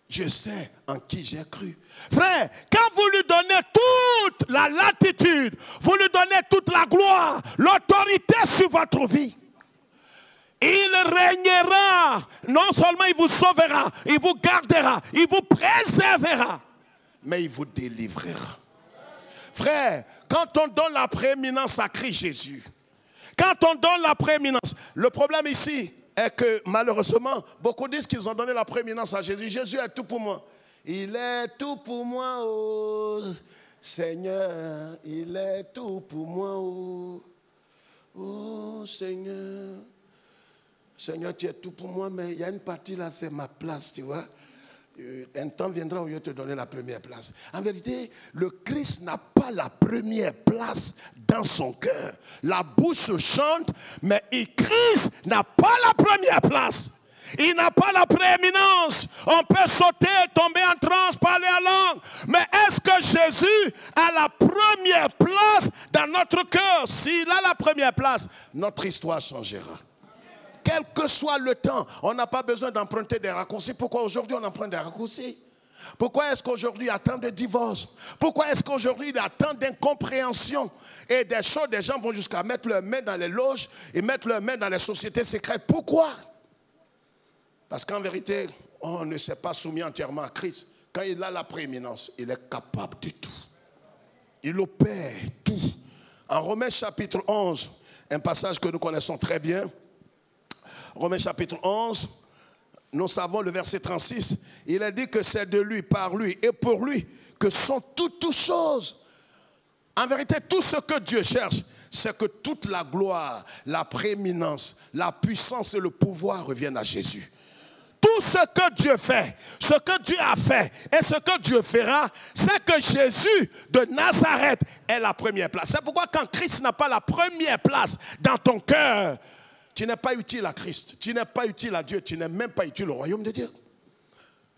Je sais en qui j'ai cru. Frère, quand vous lui donnez toute la latitude, vous lui donnez toute la gloire, l'autorité sur votre vie, il régnera. Non seulement il vous sauvera, il vous gardera, il vous préservera, mais il vous délivrera. Frère, quand on donne la prééminence à Christ Jésus, quand on donne la prééminence, le problème ici est que malheureusement, beaucoup disent qu'ils ont donné la prééminence à Jésus. Jésus est tout pour moi. Il est tout pour moi, oh Seigneur. Il est tout pour moi, oh Seigneur. Seigneur, tu es tout pour moi, mais il y a une partie là, c'est ma place, tu vois. Un temps viendra où je vais te donner la première place. En vérité, le Christ n'a pas la première place dans son cœur. La bouche chante, mais Christ n'a pas la première place. Il n'a pas la prééminence. On peut sauter, tomber en transe, parler en langue. Mais est-ce que Jésus a la première place dans notre cœur? S'il a la première place, notre histoire changera. Quel que soit le temps, on n'a pas besoin d'emprunter des raccourcis. Pourquoi aujourd'hui on emprunte des raccourcis? Pourquoi est-ce qu'aujourd'hui il y a tant de divorces? Pourquoi est-ce qu'aujourd'hui il y a tant d'incompréhension? Et des choses, des gens vont jusqu'à mettre leurs mains dans les loges et mettre leurs mains dans les sociétés secrètes. Pourquoi? Parce qu'en vérité, on ne s'est pas soumis entièrement à Christ. Quand il a la prééminence, il est capable de tout. Il opère tout. En Romains chapitre 11, un passage que nous connaissons très bien, Romains chapitre 11, nous savons le verset 36, il a dit que c'est de lui, par lui et pour lui que sont toutes choses. En vérité, tout ce que Dieu cherche, c'est que toute la gloire, la prééminence, la puissance et le pouvoir reviennent à Jésus. Tout ce que Dieu fait, ce que Dieu a fait et ce que Dieu fera, c'est que Jésus de Nazareth est la première place. C'est pourquoi quand Christ n'a pas la première place dans ton cœur, tu n'es pas utile à Christ, tu n'es pas utile à Dieu, tu n'es même pas utile au royaume de Dieu.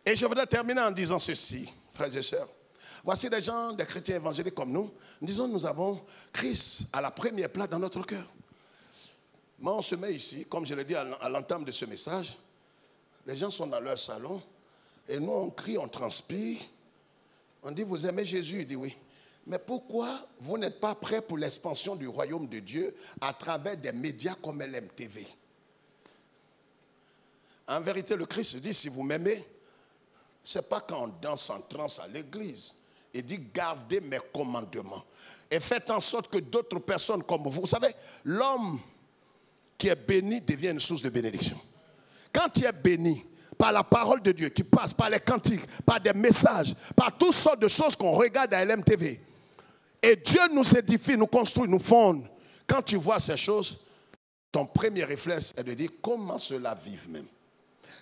Et je voudrais terminer en disant ceci, frères et sœurs. Voici des gens, des chrétiens évangéliques comme nous. Disons, nous avons Christ à la première place dans notre cœur. Moi, on se met ici, comme je l'ai dit à l'entame de ce message. Les gens sont dans leur salon et nous, on crie, on transpire. On dit, vous aimez Jésus? Il dit oui. Mais pourquoi vous n'êtes pas prêts pour l'expansion du royaume de Dieu à travers des médias comme LMTV? En vérité, le Christ dit, si vous m'aimez, ce n'est pas quand on danse en transe à l'église. Il dit, gardez mes commandements. Et faites en sorte que d'autres personnes comme vous, vous savez, l'homme qui est béni devient une source de bénédiction. Quand tu es béni par la parole de Dieu qui passe, par les cantiques, par des messages, par toutes sortes de choses qu'on regarde à LMTV, et Dieu nous édifie, nous construit, nous fonde. Quand tu vois ces choses, ton premier réflexe est de dire, comment cela vivent même?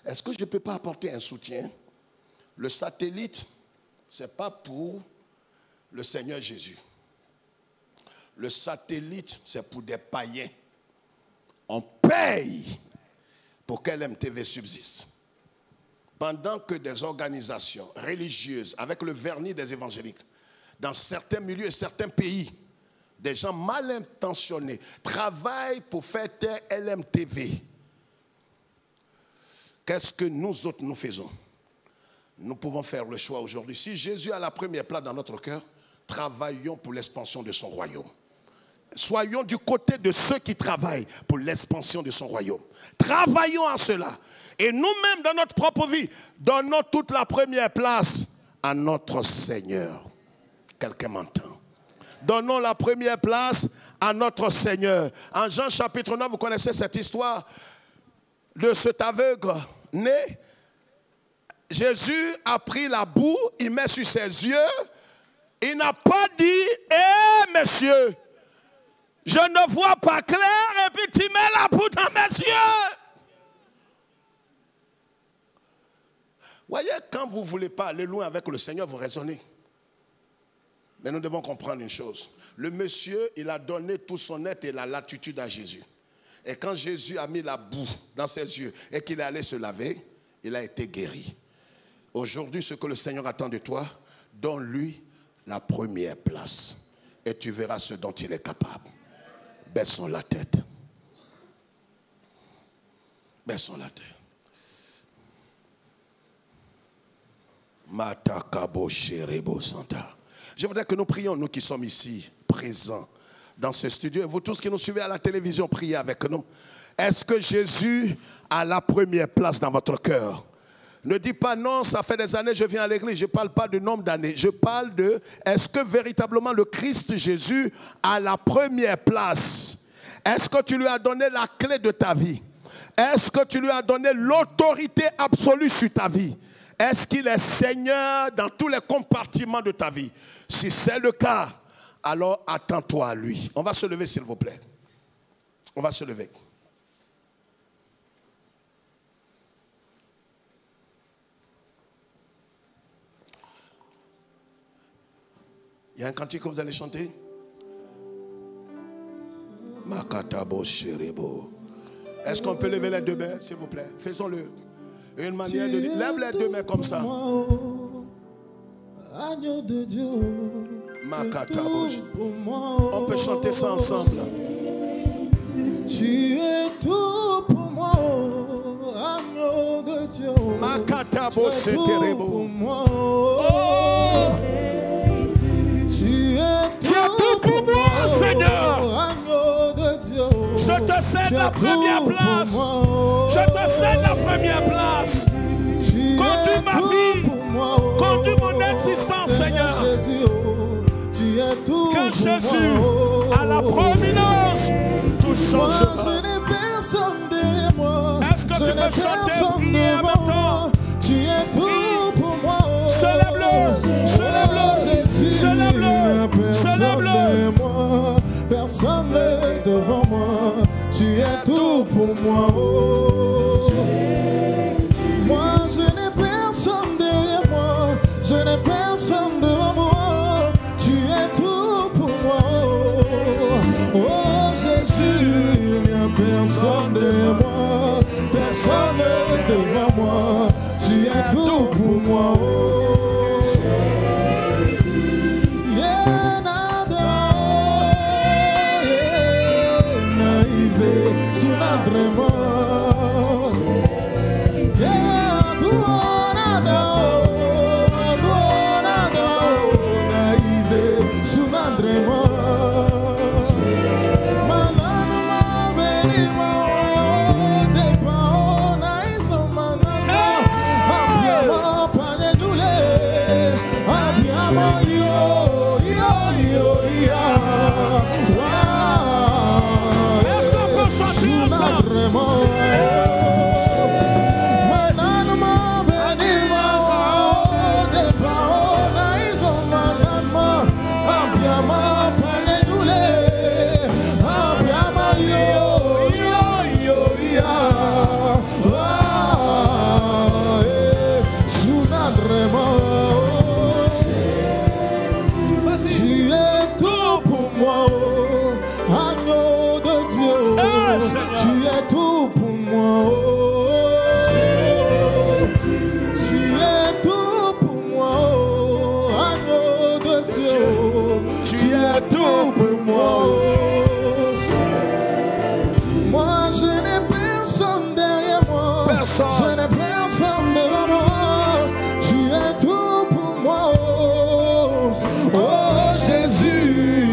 Est-ce que je ne peux pas apporter un soutien? Le satellite, ce n'est pas pour le Seigneur Jésus. Le satellite, c'est pour des païens. On paye pour que LMTV subsiste. Pendant que des organisations religieuses, avec le vernis des évangéliques, dans certains milieux et certains pays, des gens mal intentionnés travaillent pour faire taire LMTV. Qu'est-ce que nous autres nous faisons? Nous pouvons faire le choix aujourd'hui. Si Jésus a la première place dans notre cœur, travaillons pour l'expansion de son royaume. Soyons du côté de ceux qui travaillent pour l'expansion de son royaume. Travaillons en cela. Et nous-mêmes, dans notre propre vie, donnons toute la première place à notre Seigneur. Quelqu'un m'entend? Donnons la première place à notre Seigneur. En Jean chapitre 9, vous connaissez cette histoire de cet aveugle né. Jésus a pris la boue, il met sur ses yeux. Il n'a pas dit, hé messieurs, je ne vois pas clair, et puis tu mets la boue dans mes yeux. Voyez, quand vous ne voulez pas aller loin avec le Seigneur, vous raisonnez. Mais nous devons comprendre une chose. Le monsieur, il a donné tout son être et la latitude à Jésus. Et quand Jésus a mis la boue dans ses yeux et qu'il est allé se laver, il a été guéri. Aujourd'hui, ce que le Seigneur attend de toi, donne-lui la première place. Et tu verras ce dont il est capable. Baissons la tête. Baissons la tête. Matakabo Sherebo Santa. Je voudrais que nous prions, nous qui sommes ici, présents dans ce studio. Et vous tous qui nous suivez à la télévision, priez avec nous. Est-ce que Jésus a la première place dans votre cœur? Ne dis pas non, ça fait des années que je viens à l'église. Je ne parle pas du nombre d'années. Je parle de, est-ce que véritablement le Christ Jésus a la première place? Est-ce que tu lui as donné la clé de ta vie? Est-ce que tu lui as donné l'autorité absolue sur ta vie? Est-ce qu'il est Seigneur dans tous les compartiments de ta vie? Si c'est le cas, alors attends-toi à lui. On va se lever, s'il vous plaît. On va se lever. Il y a un cantique que vous allez chanter. Makatabo Sherebo. Est-ce qu'on peut lever les deux mains, s'il vous plaît? Faisons-le. Une manière de dire, lève les deux mains comme ça. Agneau de Dieu, Makatabosh. pour moi. On peut chanter ça ensemble. Tu es tout pour moi, oh, agneau de Dieu. Makatabosh, Tu es c'est tout terrible. pour moi, Oh! tu es tout pour moi, Seigneur. agneau de Dieu. Je te cède Tu es la première tout place. pour moi, oh. Je te cède la première place. Tu Conduis es ma tout vie. pour moi, oh. Conduis mon existence, Seigneur. Jésus, oh. Tu es tout Que pour Jésus, moi, oh. à la prominence, tout Moi, change. je n'ai personne derrière moi. Est-ce que Je tu n'ai peux chanter, personne prier en devant même temps? moi. Tu es tout pour moi. Oh. Célèbre-le, célèbre-le, Jésus, célèbre-le, il n'y a personne célèbre-le. derrière moi. Personne n'est devant moi. Tu es tout pour moi. Oh. Moi, je n'ai personne derrière moi. Je n'ai personne devant moi. Tu es tout pour moi. Oh, oh Jésus, il n'y a personne derrière moi. Personne n'est devant moi. Tu es tout pour moi. Oh, yeah, nada, yeah, naïse, sous notre mort. Yeah, tout nada, naïse, sous notre mort. Manana, venima, depa, naïse, manana. Abbiamo pane dule, abbiamo yo, ya. Wow. Est-ce qu'on peut chanter ensemble? Tu es tout pour moi, oh, agneau de Dieu. Ah, Seigneur. Tu es tout pour moi, oh. Tu es tout pour moi, oh, agneau de Dieu. Tu es tout pour moi, oh. Moi, je n'ai personne derrière moi. Personne. Je n'ai personne devant moi. Tu es tout pour moi, oh. Oh Jésus,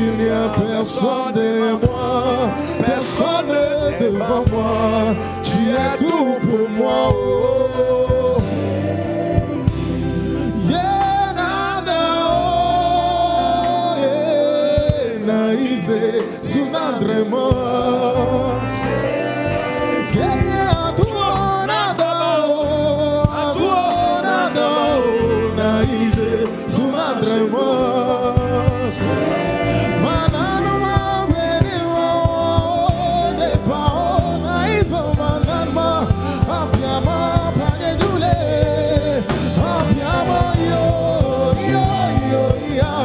il n'y a personne derrière moi. Personne devant moi. Tu es tout pour moi, oh. Yeah, nada, oh, yeah, naïse, sous un mort. Yeah, toi, nada, oh, toi, nada, oh, naïse, sous un mort. Manano, ma benimo, depa, oh, naïse, manano, abbiamo pane dule, abbiamo yo, ya.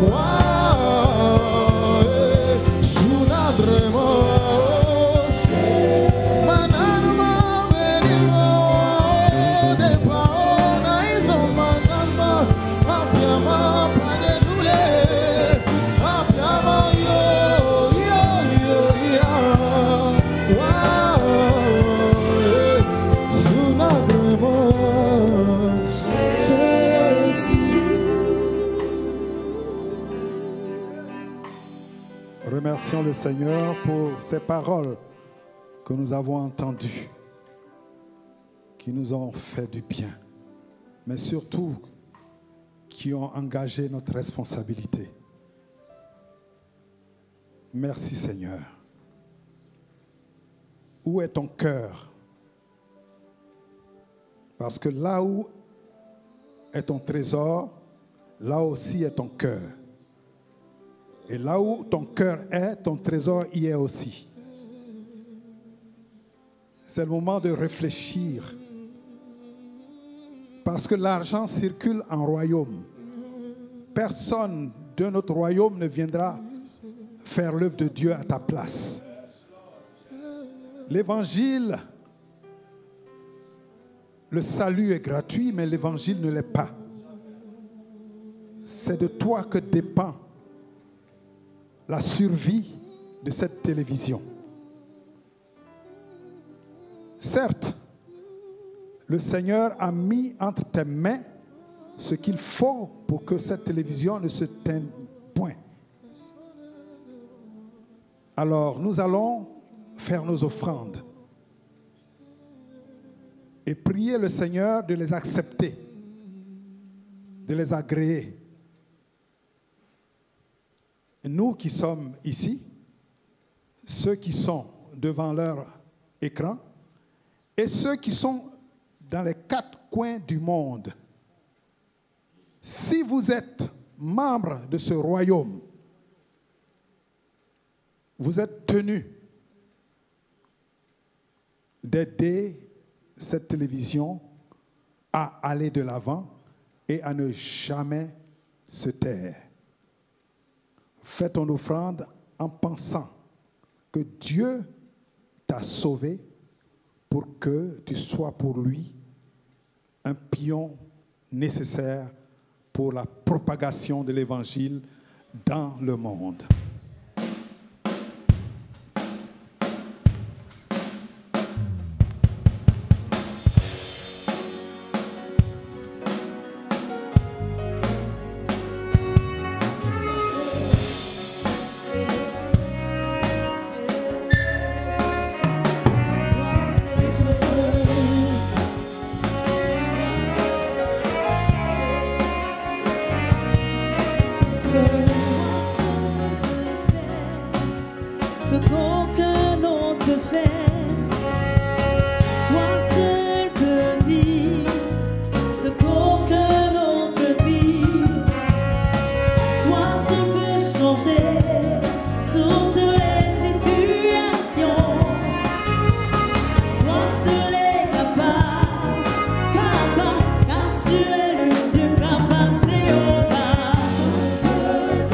Wow, sous notre mort. Manano, ma benimo, depa, oh, naïse, manano, abbiamo pane dule, abbiamo yo, ya. Wow, sous notre mort, Jésus. Remercions le Seigneur pour ces paroles que nous avons entendues, qui nous ont fait du bien, mais surtout qui ont engagé notre responsabilité. Merci Seigneur. Où est ton cœur? Parce que là où est ton trésor, là aussi est ton cœur. Et là où ton cœur est, ton trésor y est aussi. C'est le moment de réfléchir. Parce que l'argent circule en royaume. Personne de notre royaume ne viendra faire l'œuvre de Dieu à ta place. L'évangile, le salut est gratuit, mais l'évangile ne l'est pas. C'est de toi que dépend la survie de cette télévision. Certes, le Seigneur a mis entre tes mains ce qu'il faut pour que cette télévision ne se teigne point. Alors, nous allons faire nos offrandes et prier le Seigneur de les accepter, de les agréer. Nous qui sommes ici, ceux qui sont devant leur écran et ceux qui sont dans les 4 coins du monde, si vous êtes membre de ce royaume, vous êtes tenus d'aider cette télévision à aller de l'avant et à ne jamais se taire. Fais ton offrande en pensant que Dieu t'a sauvé pour que tu sois pour lui un pion nécessaire pour la propagation de l'évangile dans le monde. Ce qu'aucun autre fait, toi seul peux dire ce qu'aucun autre dit. Toi seul peux changer toutes les situations. Toi seul es capable, car tu es le Dieu capable, Jéhovah. Toi seul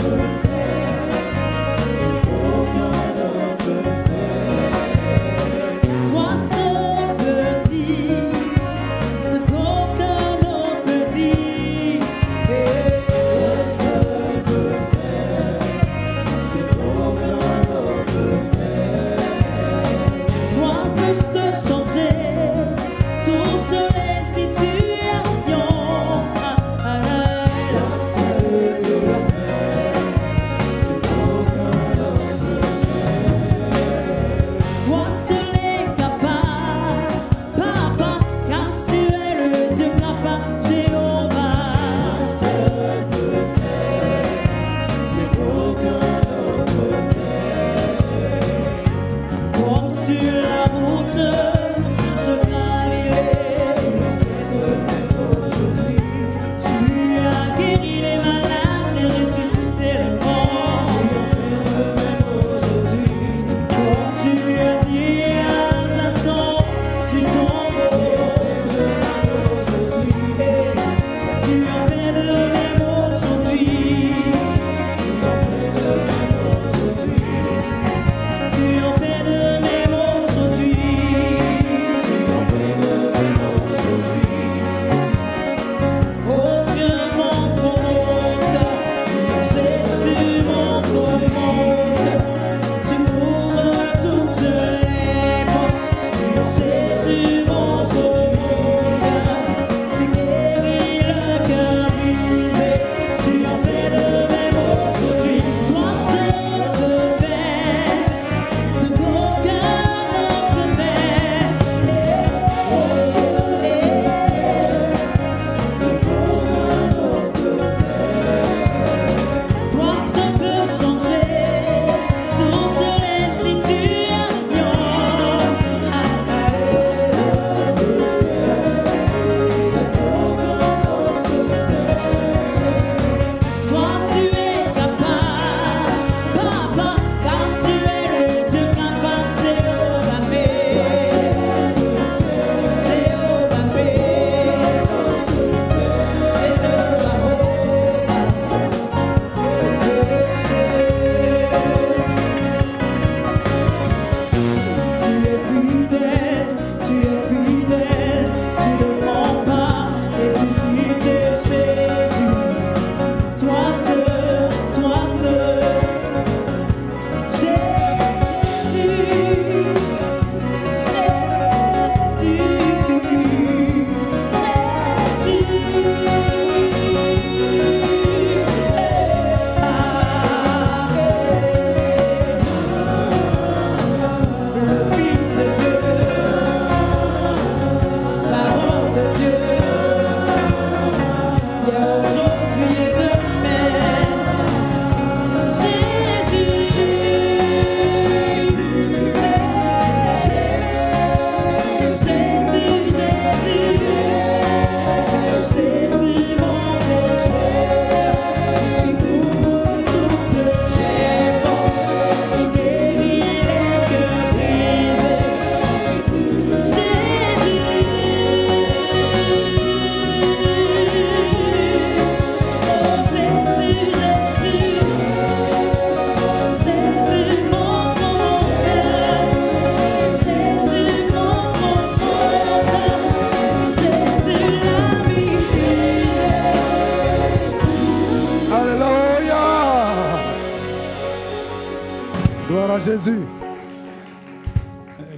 Gloire à Jésus.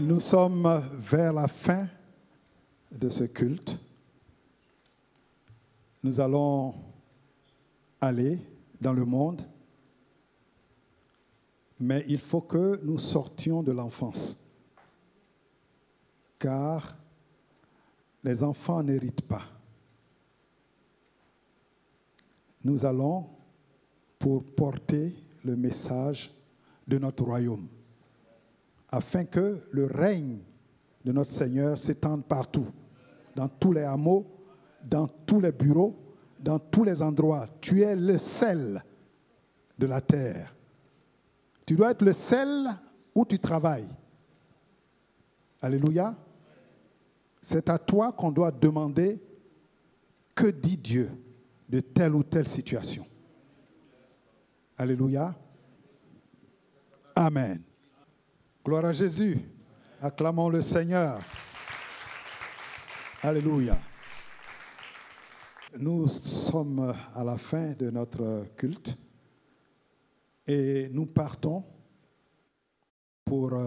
Nous sommes vers la fin de ce culte. Nous allons aller dans le monde, mais il faut que nous sortions de l'enfance, car les enfants n'héritent pas. Nous allons pour porter le message de notre royaume, afin que le règne de notre Seigneur s'étende partout, dans tous les hameaux, dans tous les bureaux, dans tous les endroits. Tu es le sel de la terre. Tu dois être le sel où tu travailles. Alléluia. C'est à toi qu'on doit demander que dit Dieu de telle ou telle situation. Alléluia. Amen. Gloire à Jésus. Acclamons le Seigneur. Alléluia. Nous sommes à la fin de notre culte et nous partons pour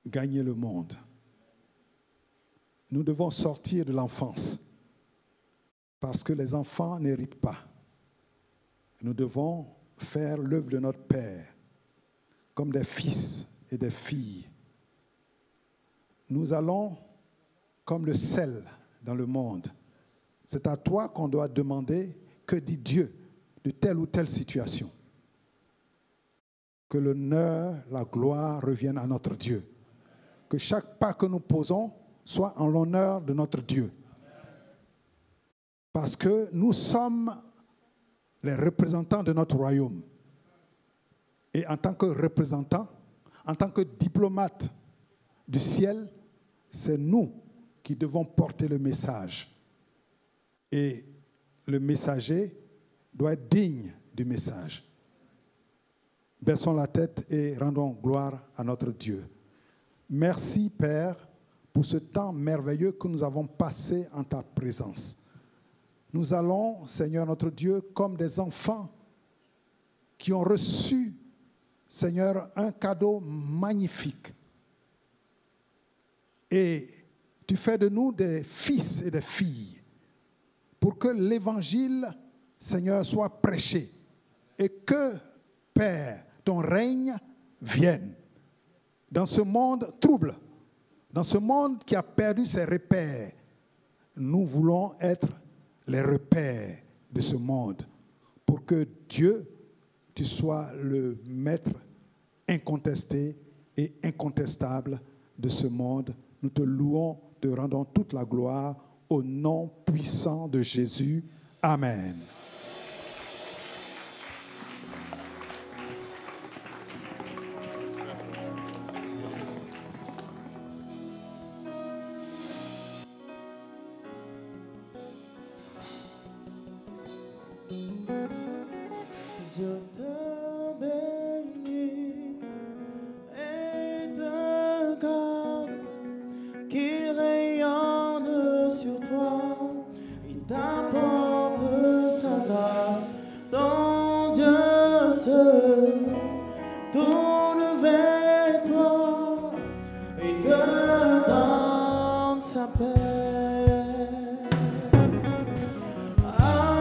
gagner le monde. Nous devons sortir de l'enfance parce que les enfants n'héritent pas. Nous devons faire l'œuvre de notre Père comme des fils et des filles. Nous allons comme le sel dans le monde. C'est à toi qu'on doit demander que dit Dieu de telle ou telle situation. Que l'honneur, la gloire reviennent à notre Dieu. Que chaque pas que nous posons soit en l'honneur de notre Dieu. Parce que nous sommes les représentants de notre royaume. Et en tant que représentants, en tant que diplomates du ciel, c'est nous qui devons porter le message. Et le messager doit être digne du message. Baissons la tête et rendons gloire à notre Dieu. Merci, Père, pour ce temps merveilleux que nous avons passé en ta présence. Nous allons, Seigneur notre Dieu, comme des enfants qui ont reçu, Seigneur, un cadeau magnifique. Et tu fais de nous des fils et des filles pour que l'évangile, Seigneur, soit prêché et que, Père, ton règne vienne dans ce monde trouble, dans ce monde qui a perdu ses repères. Nous voulons être les repères de ce monde pour que Dieu, tu sois le maître incontesté et incontestable de ce monde. Nous te louons, te rendons toute la gloire au nom puissant de Jésus. Amen. Dieu te bénit et te garde, qu'il rayonne sur toi, il t'apporte sa grâce. Ton Dieu se tourne vers toi et te donne sa paix. Amen.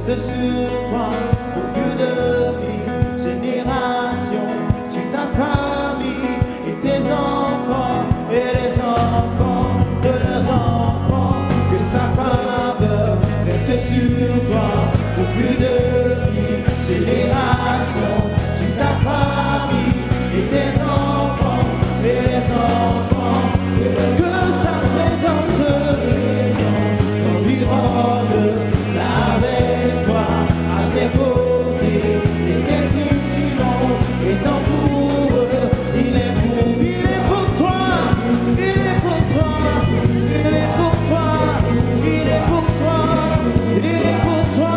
reste sur toi pour plus de 1000 générations, sur ta famille et tes enfants et les enfants de leurs enfants. Que sa faveur reste sur toi pour plus de 1000 générations, sur ta famille et tes enfants et les enfants. Que ta présence t'environne avec toi, à tes côtés, et tes timons étant pour eux. Il est pour toi, il est pour toi, il est pour toi, il est pour toi, il est pour toi,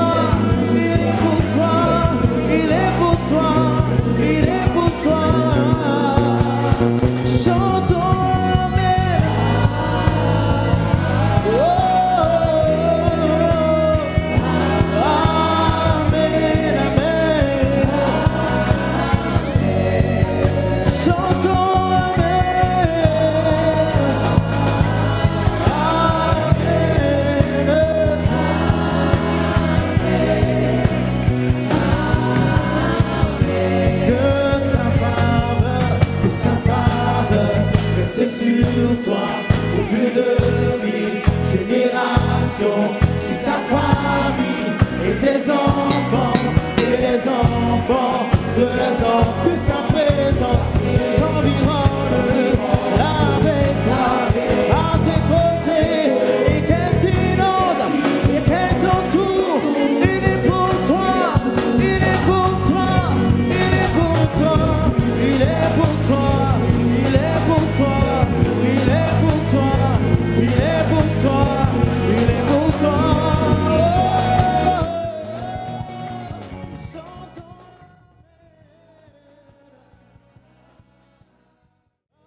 il est pour toi, il est pour toi, il est pour toi. Chantons. Sur toi, au plus de